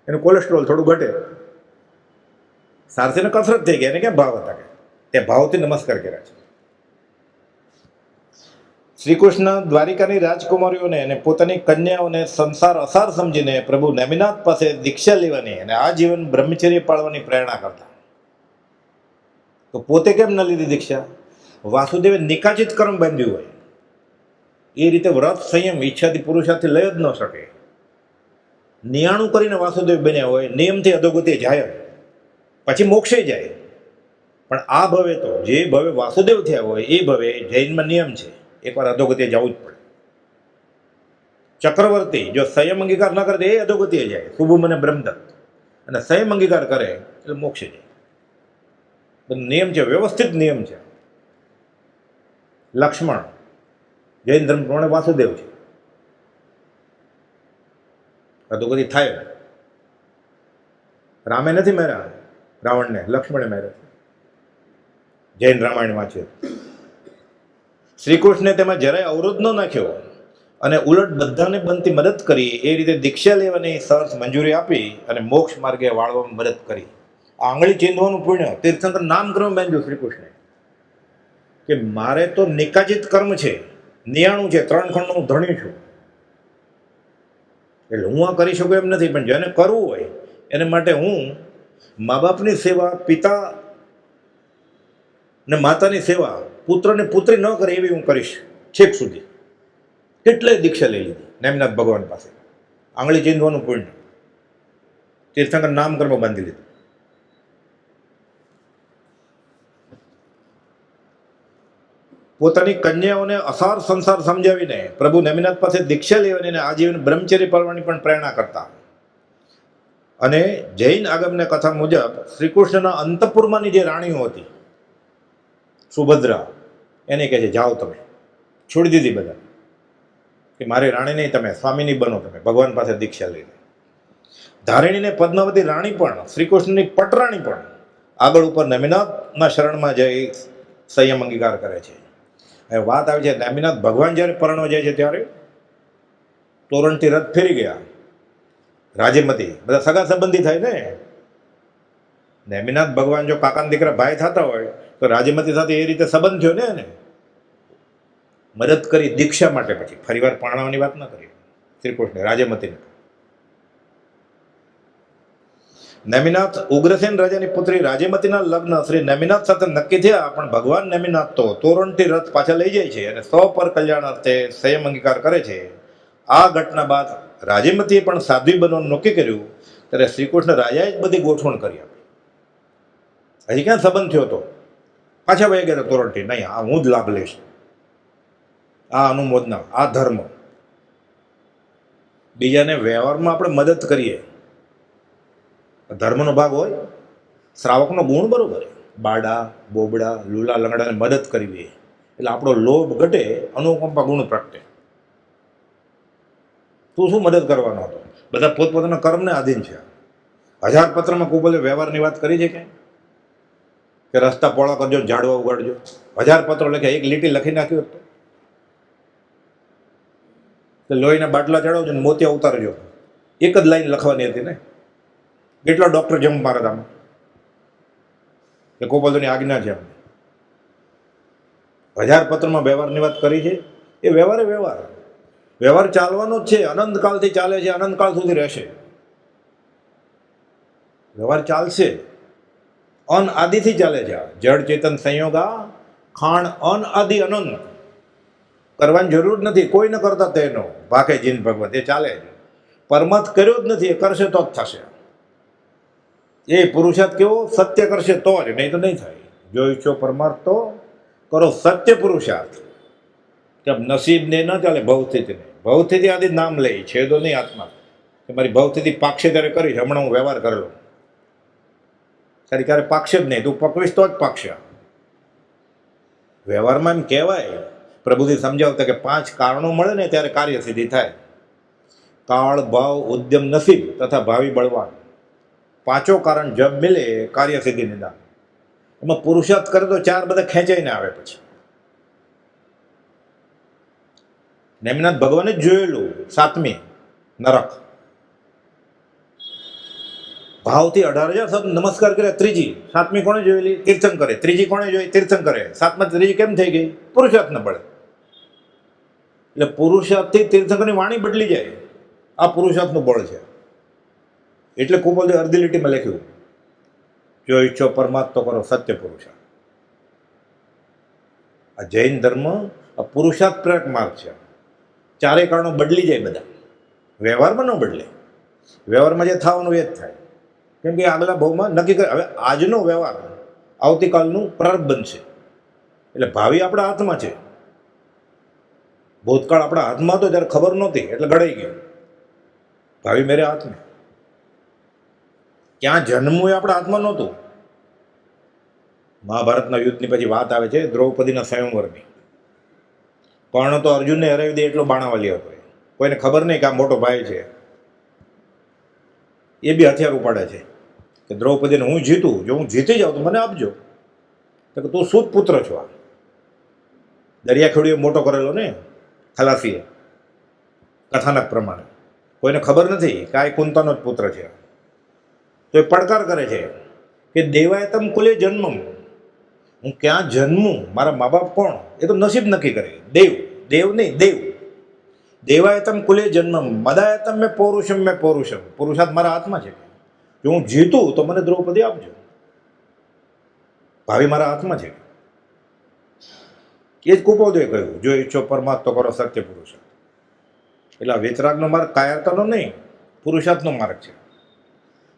એનું કોલેસ્ટ્રોલ થોડું ઘટે, સારથીને કસરત થઈ ગઈ, એને કેમ ભાવ હતા કે તે ભાવથી નમસ્કાર કર્યા છે. શ્રી કૃષ્ણ દ્વારિકાની રાજકુમારીઓને અને પોતાની કન્યાઓને સંસાર અસાર સમજીને પ્રભુ નેમિનાથ પાસે દીક્ષા લેવાની અને આજીવન બ્રહ્મચર્ય પાળવાની પ્રેરણા કરતા. તો પોતે કેમ ન લીધી દીક્ષા? વાસુદેવે નિકાચિત કર્મ બાંધ્યું હોય એ રીતે વ્રત સંયમ ઈચ્છાથી પુરુષાર્થી લઈ જ ન શકે. નિયાણું કરીને વાસુદેવ બન્યા હોય, નિયમથી અધોગતિ જાય પછી મોક્ષે જાય. પણ આ ભવે તો જે ભવે વાસુદેવ થયા હોય એ ભવે જૈનમાં નિયમ છે, એકવાર અધોગતિએ જવું જ પડે. ચક્રવર્તી જો સંયમ અંગીકાર ન કરે તો એ અધોગતિએ જાય, શુભમ અને બ્રહ્મદત્ત, અને સંયમ અંગીકાર કરે એટલે મોક્ષે જાય. નિયમ છે, વ્યવસ્થિત નિયમ છે. લક્ષ્મણ જૈન ધર્મ પ્રમાણે વાસુદેવ છે, અધોગતિ થાય. રામે નથી માર્યા રાવણને, લક્ષ્મણે માર્યા. જૈન રામાયણ વાંચે. શ્રી કૃષ્ણે તેમાં જરાય અવરોધ ન નાખ્યો અને ઉલટ બધાને બનતી મદદ કરી. એ રીતે દીક્ષા લેવાની સરસ મંજૂરી આપી અને મોક્ષ માર્ગે વાળવામાં મદદ કરી. આ આંગળી ચીંધવાનું પુણ્ય તીર્થંકર નામક્રમ બાંધ્યું શ્રી કૃષ્ણે કે મારે તો નિકાચિત કર્મ છે, નિયાણું છે, 3 ખંડનો હું ધણી છું, એટલે હું આ કરી શકું એમ નથી. પણ જેને કરવું હોય એને માટે હું મા બાપની સેવા, પિતા ને માતાની સેવા પુત્ર ને પુત્રી ન કરે એવી હું કરીશ છેક સુધી. કેટલાય દીક્ષા લઈ લીધી નેમિનાથ ભગવાન પાસે. આંગળી ચીંધવાનું પુણ્ય તીર્થંકર નામકર્મ બાંધી લીધું. પોતાની કન્યાઓને અસાર સંસાર સમજાવીને પ્રભુ નેમિનાથ પાસે દીક્ષા લેવાની અને આજીવન બ્રહ્મચર્ય પાળવાની પણ પ્રેરણા કરતા. અને જૈન આગમના કથા મુજબ શ્રી કૃષ્ણના અંતઃપુરમાંની જે રાણીઓ હતી સુભદ્રા, એને કહે છે જાઓ તમે, છોડી દીધી બધા કે મારી રાણી નહીં, તમે સ્વામીની બનો, તમે ભગવાન પાસે દીક્ષા લઈને. ધારિણીને પદ્માવતી રાણી પણ, શ્રી કૃષ્ણની પટરાણી પણ આગળ ઉપર નેમિનાથના શરણમાં જઈ સંયમ અંગીકાર કરે છે. હવે વાત આવી છે નેમિનાથ ભગવાન જ્યારે પરણવા જાય છે ત્યારે તોરણથી રથ ફેરી ગયા. રાજ્યમતી બધા સગા સંબંધી થાય ને. નેમિનાથ ભગવાન જો કાકાના દીકરા ભાઈ થતા હોય તો રાજ્યમતી સાથે એ રીતે સંબંધ થયો ને, એને મદદ કરી દીક્ષા માટે. પછી ફરીવાર પરણાવવાની વાત ન કરી શ્રી કૃષ્ણે રાજ્યમતીને. નેમિનાથ ઉગ્રસેન રાજાની પુત્રી રાજ્યમતીના લગ્ન શ્રી નેમિનાથ સાથે નક્કી થયા, પણ ભગવાન નેમિનાથ તો તોરણથી રથ પાછા લઈ જાય છે અને પર કલ્યાણ અર્થે સંયમ અંગીકાર કરે છે. આ ઘટના બાદ રાજ્યમતીએ પણ સાધ્વી બનવાનું નક્કી કર્યું. ત્યારે શ્રી કૃષ્ણ રાજાએ જ બધી ગોઠવણ કરી આપી. હજી ક્યાં સંબંધ થયો હતો, પાછા વહી ગયા તોરણથી. નહીં, આ હું જ લાભ લઈશ, આ અનુમોદના, આ ધર્મ. બીજાને વ્યવહારમાં આપણે મદદ કરીએ, ધર્મનો ભાગ હોય. શ્રાવકનો ગુણ બરોબર, બાડા બોબડા લૂલા લંગડાને મદદ કરવી, એટલે આપણો લોભ ઘટે, અનુકંપા ગુણ પ્રગટે. તું શું મદદ કરવાનો હતો? બધા પોતપોતાના કર્મને આધીન છે. 1000 પત્રમાં કુબલે વ્યવહારની વાત કરી છે કે રસ્તા પોળા કરજો, ઝાડવા ઉગાડજો. 1000 પત્રો લખ્યા, એક લીટી લખી નાખ્યું હતું કે લોહીના બાટલા ચડાવજો ને મોતિયા ઉતારજો. એક જ લાઈન લખવાની હતી ને. કેટલા ડૉક્ટર જમ્પ મારે આમાં કે કોપલની આજ્ઞા છે. 1000 પત્રમાં વ્યવહારની વાત કરી છે. એ વ્યવહાર ચાલવાનો જ છે. અનંતકાળથી ચાલે છે, અનંતકાળ સુધી રહેશે. વ્યવહાર ચાલશે, અનઆદિથી ચાલે છે. જળ ચેતન સંયોગા ખાણ અનઆદિ અનંત. કરવાની જરૂર નથી, કોઈ ન કરતા તેનો ભાખે જીન ભગવત. એ ચાલે છે. પરમાર્થ કર્યો જ નથી, એ કરશે તો જ થશે. એ પુરુષાર્થ કેવો? સત્ય કરશે તો જ, નહીં તો નહીં થાય. જો ઈચ્છો પરમાર્થ તો કરો સત્ય પુરુષાર્થ. કે નસીબને ન ચાલે, ભવસ્થિતિને. ભવસ્થિતિ આદિ નામ લઈ, છેદો નહીં આત્મા કે મારી ભવસ્થિતિ પાકશે ત્યારે કરીશ. હમણાં હું વ્યવહાર કરેલો, તારી ક્યારે પાકશે જ નહીં. તું પકવીશ તો જ પાકશે. વ્યવહારમાં એમ કહેવાય, પ્રભુજી સમજાવતા કે 5 કારણો મળે ને ત્યારે કાર્યસિદ્ધિ થાય. કાળ, ભાવ, ઉદ્યમ, નસીબ તથા ભાવિ બળવાન. 5 કારણ જબ મિલે કાર્યસિદ્ધિ નિદાન. એમાં પુરુષાર્થ કરે તો 4 બધા ખેંચાઈને આવે. પછી નેમિનાથ ભગવાને જ જોયેલું. 7મી નરક, ભાવથી 18,000 શબ્દ નમસ્કાર કર્યા. 3જી 7મી કોણે જોયેલી? તીર્થંકરે. 3જી કોણે જોઈ? તીર્થંકરે. 7માં 3જી કેમ થઈ ગઈ? પુરુષાર્થ ન બળે. એટલે પુરુષાર્થથી તીર્થંકરની વાણી બદલી જાય. આ પુરુષાર્થનું બળ છે. એટલે કુબલે અડધી લીટીમાં લખ્યું, જો ઈચ્છો પરમાર્થ તો કરો સત્ય પુરુષાર્થ. આ જૈન ધર્મ આ પુરુષાર્થ પ્રેરક માર્ગ છે. 4 કારણો બદલી જાય બધા. વ્યવહારમાં ન બદલે. વ્યવહારમાં જે થવાનું એ જ થાય. કેમ કે આગલા ભાવમાં નક્કી કરે. હવે આજનો વ્યવહાર આવતીકાલનું પ્રારબ્ધ બનશે. એટલે ભાવિ આપણા હાથમાં છે. ભૂતકાળ આપણા હાથમાં હતો ત્યારે ખબર નહોતી, એટલે ગળાઈ ગયું. ભાવિ મેરે હાથમાં. ક્યાં જન્મવું એ આપણા હાથમાં નહોતું. મહાભારતના યુદ્ધની પછી વાત આવે છે દ્રૌપદીના સ્વયંવરની. કર્ણ તો અર્જુનને હરાવી દે એટલો બાણાવાલી હતો. કોઈને ખબર નહીં કે આ મોટો ભાઈ છે. એ બી હથિયાર ઉપાડે છે કે દ્રૌપદીને હું જીતું, જો હું જીતી જાઉં તો મને આપજો. તો કે તું સુત પુત્ર છો. આ દરિયાખેડીએ મોટો કરેલો ને ખલાસીએ, કથાનક પ્રમાણે. કોઈને ખબર નથી કે આ કુંતાનો જ પુત્ર છે. તો એ પડકાર કરે છે કે દેવાયતમ કુલે જન્મમ. હું ક્યાં જન્મું, મારા મા બાપ કોણ, એ તો નસીબ નક્કી કરે. દેવ નહીં, દેવ. દેવાયતમ કુલે જન્મમ મદાયતમ મેં પૌરુષમ. પુરુષાર્થ મારા હાથમાં છે. જો હું જીતું તો મને દ્રૌપદી આપજો. ભાવિ મારા હાથમાં છે. એ જ કુપોદે કહ્યું, જો ઈચ્છો પરમાર્થ તો કરો સત્ય પુરુષાર્થ. એટલે આ વિતરાગનો માર્ગ કાયરતાનો નહીં, પુરુષાર્થનો માર્ગ છે.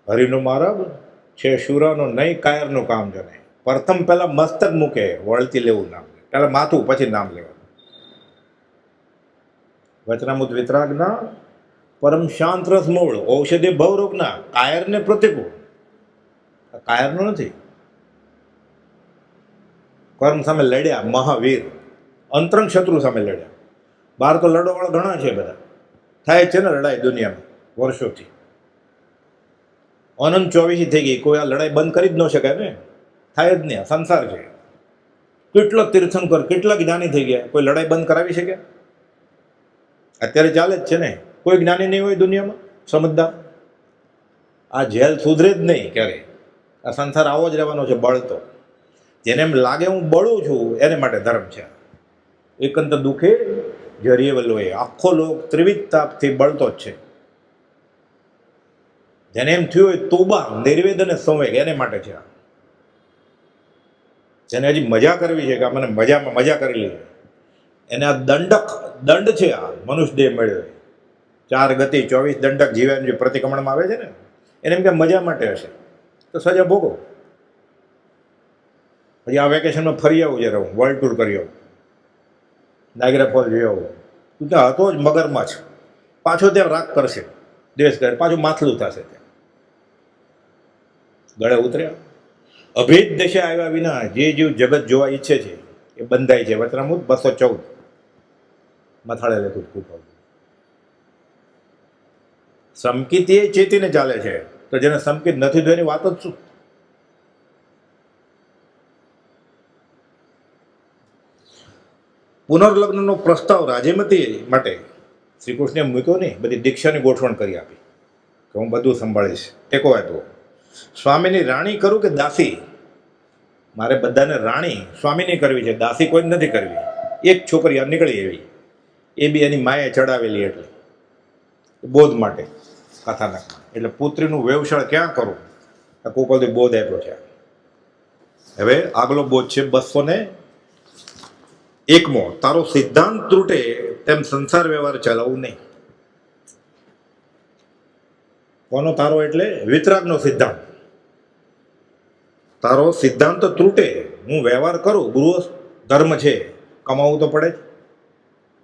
હરિનો માર્ગ છે શુરાનો નહીં, કાયરનું કામ જો નહીં. પ્રથમ પહેલા મસ્તક મૂકે, વળતી લેવું નામ. પહેલા માથું, પછી નામ લેવાનું. વચનામૃત વિતરાગના પરમ શાંત રસ મૂળ, ઔષધિ ભવરોગના. કાયરને પ્રતિકૂળ. કાયરનો નથી. કર્મ સામે લડ્યા મહાવીર, અંતરંગ શત્રુ સામે લડ્યા. બહાર તો લડોવાળા ઘણા છે બધા, થાય છે ને લડાઈ દુનિયામાં વર્ષોથી. અનંત 24 થઈ ગઈ, કોઈ આ લડાઈ બંધ કરી જ ન શકે ને. થાય જ નહીં, સંસાર છે. કેટલા તીર્થંકર, કેટલા જ્ઞાની થઈ ગયા, કોઈ લડાઈ બંધ કરાવી શકે? અત્યારે ચાલે જ છે ને. કોઈ જ્ઞાની નહીં હોય દુનિયામાં સમજદાર. આ જેલ સુધરે જ નહીં ક્યારે. આ સંસાર આવો જ રહેવાનો છે, બળતો. જેને એમ લાગે હું બળું છું એને માટે ધર્મ છે. એકંત દુઃખે જરીએ વલ્લોએ. આખો લોક ત્રિવિધ તાપથી બળતો જ છે. જેને એમ થયું હોય તોબા નિર્વેદ અને સંવેગ એને માટે છે. જેને હજી મજા કરવી છે કે મને મજામાં મજા કરી લઈએ, એને આ દંડ છે. આ મનુષ્ય દેહ મળ્યો 4 ગતિ 24 દંડક જીવ્યાનું જે પ્રતિક્રમણમાં આવે છે ને, એને એમ કે મજા માટે હશે તો સજા ભોગો. પછી આ વેકેશનમાં ફરી આવું જયારે હું વર્લ્ડ ટૂર કરી આવું, નાયગ્રા ફોલ જોઈ આવું. તું ત્યાં હતો જ મગરમચ્છ, પાછો ત્યાં રાગ કરશે, દેશ કરે પાછું માથલું થશે. ત્યાં ગળે ઉતર્યા. અભેદ દશા આવ્યા વિના જે જીવ જગત જોવા ઈચ્છે છે એ બંધાય છે. વચનામૃત 214 મથાળે લખ્યું ખૂબ. સમકિત એ ચેતીને ચાલે છે, તો જેને સમકિત નથી તો એની વાત જ શું? પુનર્લગ્નનો પ્રસ્તાવ રાજ્યમતી માટે શ્રી કૃષ્ણે મૂક્યો નહીં, બધી દીક્ષાની ગોઠવણ કરી આપી કે હું બધું સંભાળીશ, ટેકો આપ્યો. સ્વામીની રાણી કરું કે દાસી? મારે બધાને રાણી સ્વામીની કરવી છે, દાસી કોઈ નથી કરવી. એક છોકરી નીકળી એવી, એ બી એની માએ ચડાવેલી, એટલે બોધ માટે કથાનકમાં. એટલે પુત્રીનું વેવશાળ ક્યાં કરું? આ કોપલથી બોધ આપ્યો છે. હવે આગલો બોધ છે 201મો. તારો સિદ્ધાંત ત્રુટે તેમ સંસાર વ્યવહાર ચલાવવું નહીં. કોનો તારો? એટલે વિતરાગનો સિદ્ધાંત. તારો સિદ્ધાંત ત્રુટે, હું વ્યવહાર કરું, ગૃહ ધર્મ છે, કમાવવું તો પડે જ,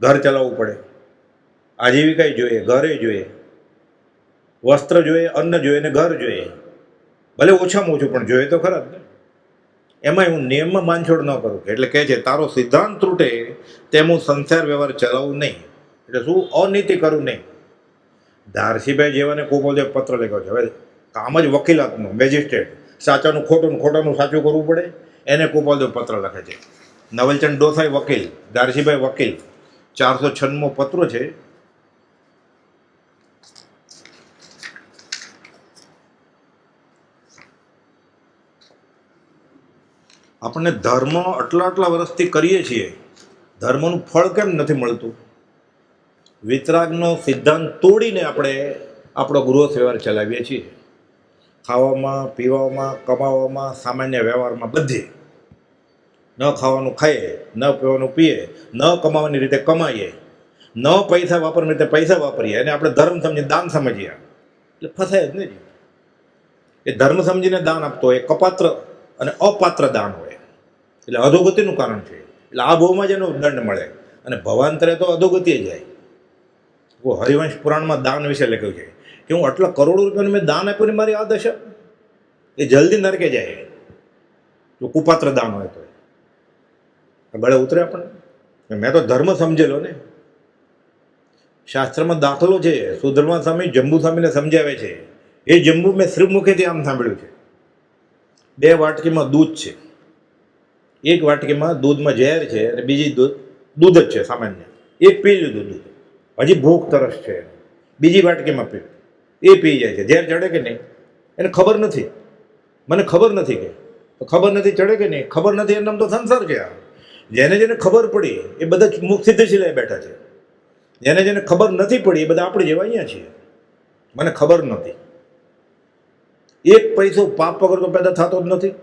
ઘર ચલાવવું પડે, આજીવિકા જોઈએ, ઘરે જોઈએ, વસ્ત્ર જોઈએ, અન્ન જોઈએ ને ઘર જોઈએ, ભલે ઓછામાં ઓછું પણ જોઈએ તો ખરા જ ને. એમાં હું નિયમમાં બાંધછોડ ન કરું. એટલે કહે છે તારો સિદ્ધાંત ત્રુટે તેમ હું સંસાર વ્યવહાર ચલાવું નહીં. એટલે શું? અનીતિ કરું નહીં. ધારસીભાઈ જેવાને કોપોલદેવ પત્ર લખ્યો છે. હવે કામ જ વકીલાતનું, મેજિસ્ટ્રેટ, સાચાનું ખોટું, ખોટાનું સાચું કરવું પડે, એને કોપોલદેવ પત્ર લખે છે. નવલચંદ ડોસાઈ વકીલ, ધારસીભાઈ વકીલ, 496મો પત્ર છે. આપણને ધર્મ આટલા વર્ષથી કરીએ છીએ, ધર્મનું ફળ કેમ નથી મળતું? વિતરાગનો સિદ્ધાંત તોડીને આપણે આપણો ગૃહ વ્યવહાર ચલાવીએ છીએ. ખાવામાં, પીવામાં, કમાવામાં, સામાન્ય વ્યવહારમાં બધે. ન ખાવાનું ખાઈએ, ન પીવાનું પીએ, ન કમાવાની રીતે કમાઈએ, ન પૈસા વાપરવાની રીતે પૈસા વાપરીએ, અને આપણે ધર્મ સમજીને દાન સમજીએ, એટલે ફસાય જ નહીં. એ ધર્મ સમજીને દાન આપતો હોય કપાત્ર અને અપાત્ર દાન હોય, એટલે અધોગતિનું કારણ છે. એટલે આ ભાવમાં જ એનો દંડ મળે, અને ભવાંતરે તો અધોગતિએ જાય. હરિવંશ પુરાણમાં દાન વિશે લખ્યું છે કે હું આટલા કરોડો રૂપિયાનું મેં દાન આપ્યું ને મારી આ દશા, એ જલ્દી નરકે જાય જો કુપાત્ર દાન હોય તો. ગળે ઉતરે આપણને. મેં તો ધર્મ સમજેલો ને. શાસ્ત્રમાં દાખલો છે, સુધર્મા સ્વામી જંબુ સ્વામીને સમજાવે છે. એ જંબુ મેં શ્રીમુખેથી આમ સાંભળ્યું છે. 2 વાટકીમાં દૂધ છે, એક વાટકીમાં દૂધમાં ઝેર છે અને બીજી દૂધ જ છે સામાન્ય. એક પી લીધું દૂધ, હજી ભૂખ તરસ છે, બીજી વાટકીમાં પીવું, એ પી જાય છે. ઝેર ચડે કે નહીં એને ખબર નથી, મને ખબર નથી કે ખબર નથી ચડે કે નહીં ખબર નથી. એનું નામ તો સંસાર છે. આ જેને જેને ખબર પડી એ બધા મુખ સિદ્ધશિલાએ બેઠા છે. જેને જેને ખબર નથી પડી એ બધા આપણે જેવા અહીંયા છીએ. મને ખબર નથી. એક પૈસો પાપ વગર તો પેદા થતો જ નથી.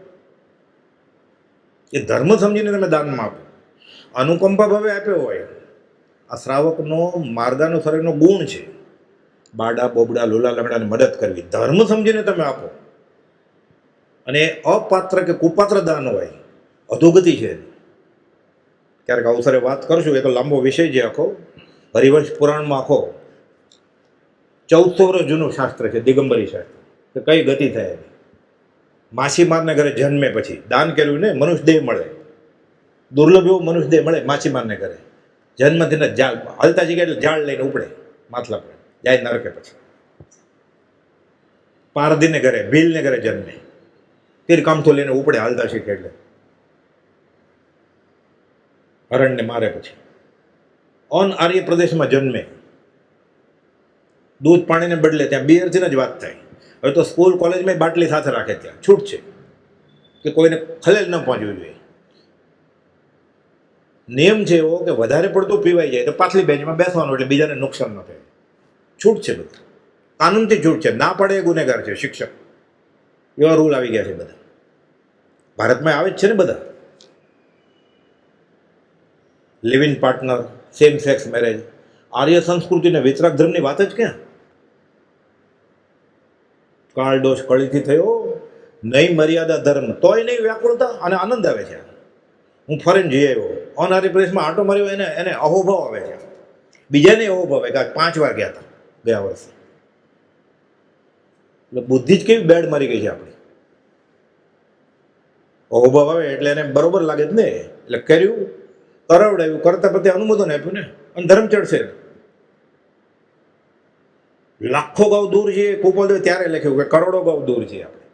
એ ધર્મ સમજીને તમે દાનમાં આપો, અનુકંપા ભાવે આપ્યો હોય. આ શ્રાવકનો માર્ગાનુસારીનો ગુણ છે, બાડા બોબડા લોલા લંગડાને મદદ કરવી. ધર્મ સમજીને તમે આપો, અને અપાત્ર કે કુપાત્ર દાન હોય, અધોગતિ છે. ક્યારેક અવસરે વાત કરશું, એ તો લાંબો વિષય છે આખો. હરિવંશ પુરાણમાં આખો 1400 વર્ષ જૂનું શાસ્ત્ર છે, દિગંબરી શાસ્ત્ર, કે કઈ ગતિ થાય. માછીમારને ઘરે જન્મે પછી દાન કર્યું ને મનુષ્ય દેહ મળે, દુર્લભ એવો મનુષ્ય દેહ મળે માછીમારને ઘરે. જન્મથી જાળ હલતા જગ્યા એટલે ઝાડ લઈને ઉપડે માથલા પર જાય નરકે. પછી પારધીને ઘરે, ભીલને ઘરે જન્મે, તીર કામથો લઈને ઉપડે હાલતા શીખે એટલે હરણને મારે. પછી અન આર્ય પ્રદેશમાં જન્મે, દૂધ પાણીને બદલે ત્યાં બિયરથી જ વાત થાય. હવે તો સ્કૂલ કોલેજમાં બાટલી સાથે રાખે, ત્યાં છૂટ છે કે કોઈને ખલેલ ન પહોંચવું જોઈએ. નિયમ છે એવો કે વધારે પડતું પીવાઈ જાય તો પાછલી બેન્ચમાં બેસવાનું, એટલે બીજાને નુકસાન ન થાય. છૂટ છે બધું. કાનૂનથી છૂટ છે, ના પડે એ ગુનેગાર છે શિક્ષક. એવા રૂલ આવી ગયા છે બધા ભારતમાં, આવે જ છે ને બધા. Live in partner, same sex marriage, આર્ય સંસ્કૃતિને વિતરાગ ધર્મની વાત જ ક્યાં? કાળ દોષ કળીથી થયો, નહીં મર્યાદા ધર્મ, તોય નહીં વ્યાકુળતા, અને આનંદ આવે છે. હું ફરીને જઈ આવ્યો, અનારી પ્રેસમાં આંટો માર્યો, એને અહોભાવ આવે છે. બીજાને અહોભાવ આવે કે 5 વાર ગયા હતા ગયા વર્ષે. એટલે બુદ્ધિ જ કેવી બેડ મારી ગઈ છે આપણી. અહોભાવ આવે એટલે એને બરોબર લાગે જ ને, એટલે કર્યું, કરાવડાવ્યું, કરતા પ્રત્યે અનુમોદન આપ્યું ને, અને ધર્મ ચડશે. લાખો ગાઉ દૂર છે કુપોદે ત્યારે લખ્યું કે કરોડો ગાઉ દૂર છીએ આપણે.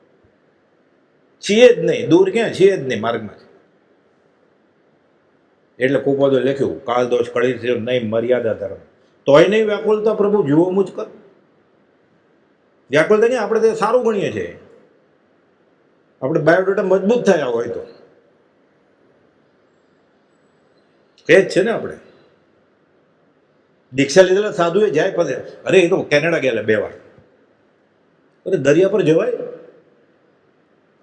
છીએ જ નહીં, દૂર ક્યાં છીએ જ નહીં, માર્ગમાં. એટલે કુપોદે લખ્યું કાળ દોષ કળી છે નહીં મર્યાદા ધર્મ, તોય નહીં વ્યાકુળતા પ્રભુ જુઓ મુજ કર. વ્યાકુળતા નહીં, આપણે તે સારું ગણીએ છીએ. આપણે બાયોડેટા મજબૂત થયા હોય તો એ જ છે ને. આપણે દીક્ષા લીધેલા સાધુએ જાય પછી, અરે એ તો કેનેડા ગયેલા 2 વાર. અરે દરિયા પર જવાય?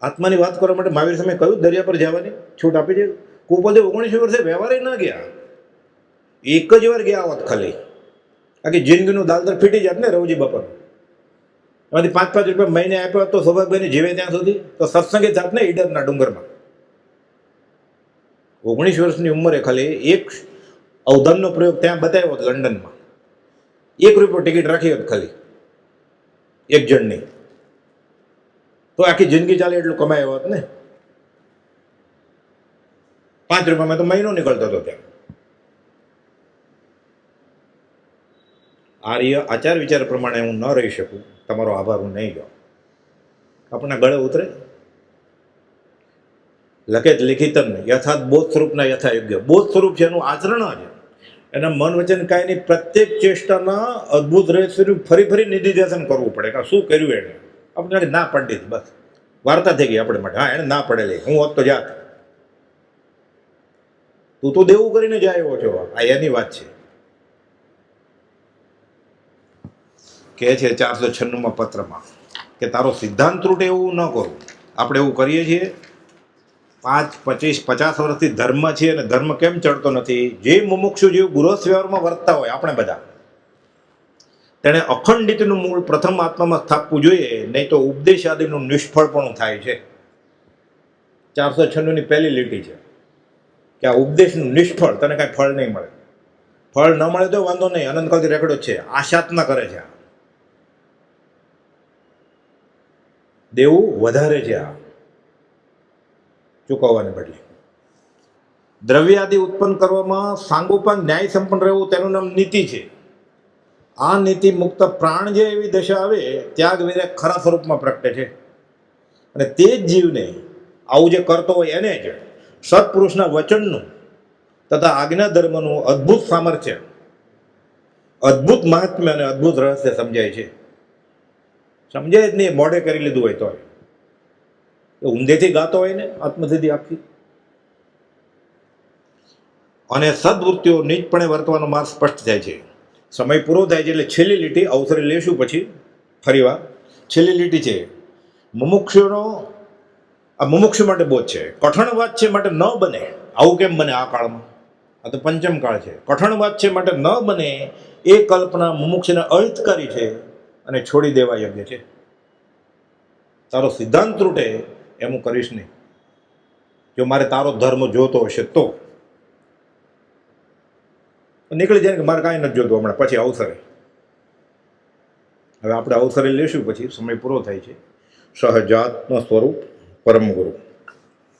આત્માની વાત કરવા માટે મહાવીર સામે કહ્યું દરિયા પર જવાની છૂટ આપી છે. કુપોદે 19 વર્ષે વ્યવહારે ના ગયા, એક જ વાર ગયા હોત ખાલી, આખી જિંદગીનું દાલદર ફીટી જાત ને રવજી બાપા. એમાંથી 5-5 રૂપિયા મહિને આપ્યો તો સૌભાગભાઈને જીવે ત્યાં સુધી તો સત્સંગે જાત ને ઈડરના ડુંગરમાં. 19 વર્ષની ઉંમરે ખાલી એક અવધનનો પ્રયોગ ત્યાં બતાવ્યો હતો લંડનમાં. 1 રૂપિયો ટિકિટ રાખી હોત ખાલી એક જણની, તો આખી જિંદગી ચાલે એટલું કમાયો હોત ને. 5 રૂપિયામાં તો મહિનો નીકળતો હતો ત્યાં. આર્ય આચાર વિચાર પ્રમાણે હું ન રહી શકું, તમારો આભાર હું નહીં જાઉં. આપણા ગળે ઉતરે. લખેત લિખિતન યથાર્થ બોધ સ્વરૂપના યથાયોગ્ય. બોધ સ્વરૂપ છે એનું આચરણ છે, એના મન વચન કાયની પ્રત્યેક ચેષ્ટાના અદ્ભુત રહસ્યનું ફરી ફરી નિધિધ્યાસન કરવું પડે કે શું કર્યું એને. આપણે ના પડી બસ વાર્તા થઈ ગઈ આપણે માટે. હા, એને ના પડેલી, હું હોત તો જાત. તું તો દેવું કરીને જ આવ્યો છો, આ એની વાત છે. કે છે 496માં પત્રમાં કે તારો સિદ્ધાંત ત્રુટે એવું ન કરું. આપણે એવું કરીએ છીએ 5, 25, 50 વર્ષથી ધર્મ છે, અને ધર્મ કેમ ચડતો નથી? જે મુમુક્ષુ જેવું ગૃહસ્થ વ્યવહારમાં વર્તતા હોય આપણે બધા, તેણે અખંડિતનું મૂળ પ્રથમ આત્મામાં સ્થાપવું જોઈએ, નહીં તો ઉપદેશ આદિનું નિષ્ફળપણું થાય છે. 496ની પહેલી લીટી છે કે આ ઉપદેશનું નિષ્ફળ, તને કાંઈ ફળ નહીં મળે. ફળ ન મળે તો વાંધો નહીં, અનંતકાળથી રેકોર્ડ છે. આશાત્મા કરે છે, દેવું વધારે છે આ ચૂકવવાને બદલે. દ્રવ્ય આદિ ઉત્પન્ન કરવામાં સાંગોપાંગ ન્યાય સંપન્ન રહેવું તેનું નામ નીતિ છે. આ નીતિ મુક્ત પ્રાણ જે એવી દશા આવે ત્યાગ વિવેક ખરા સ્વરૂપમાં પ્રગટે છે, અને તે જ જીવને આવું જે કરતો હોય એને જ સત્પુરુષના વચનનું તથા આજ્ઞા ધર્મનું અદ્ભુત સામર્થ્ય, અદ્ભુત મહાત્મ્ય અને અદ્ભુત રહસ્ય સમજાય છે. સમજાય જ નહીં, મોઢે કરી લીધું હોય તો ઊંધેથી ગાતો હોય ને આત્મસિદ્ધિ આખી. અને સદવૃત્તિઓ નિજપણે વર્તવાનો માર્ગ સ્પષ્ટ થાય છે. સમય પૂરો થાય છે એટલે છેલ્લી લીટી અવસરે લેશું પછી ફરીવાર. છેલ્લી લીટી છે મુમુક્ષુનો, આ મુમુક્ષુ માટે બોધ છે. કઠણ વાત છે માટે ન બને. આવું કેમ બને આ કાળમાં? આ તો પંચમ કાળ છે. કઠણ વાત છે માટે ન બને એ કલ્પના મુમુક્ષુને અહિતકારી છે અને છોડી દેવા યોગ્ય છે. તારો સિદ્ધાંત ત્રુટે એમ હું કરીશ નહીં. જો મારે તારો ધર્મ જોતો હશે તો નીકળી જાય કે મારે કાંઈ નથી જોતું હમણાં, પછી અવસરે. હવે આપણે અવસરે લેશું પછી સમય પૂરો થાય છે. સહજાત્મ સ્વરૂપ પરમ ગુરુ.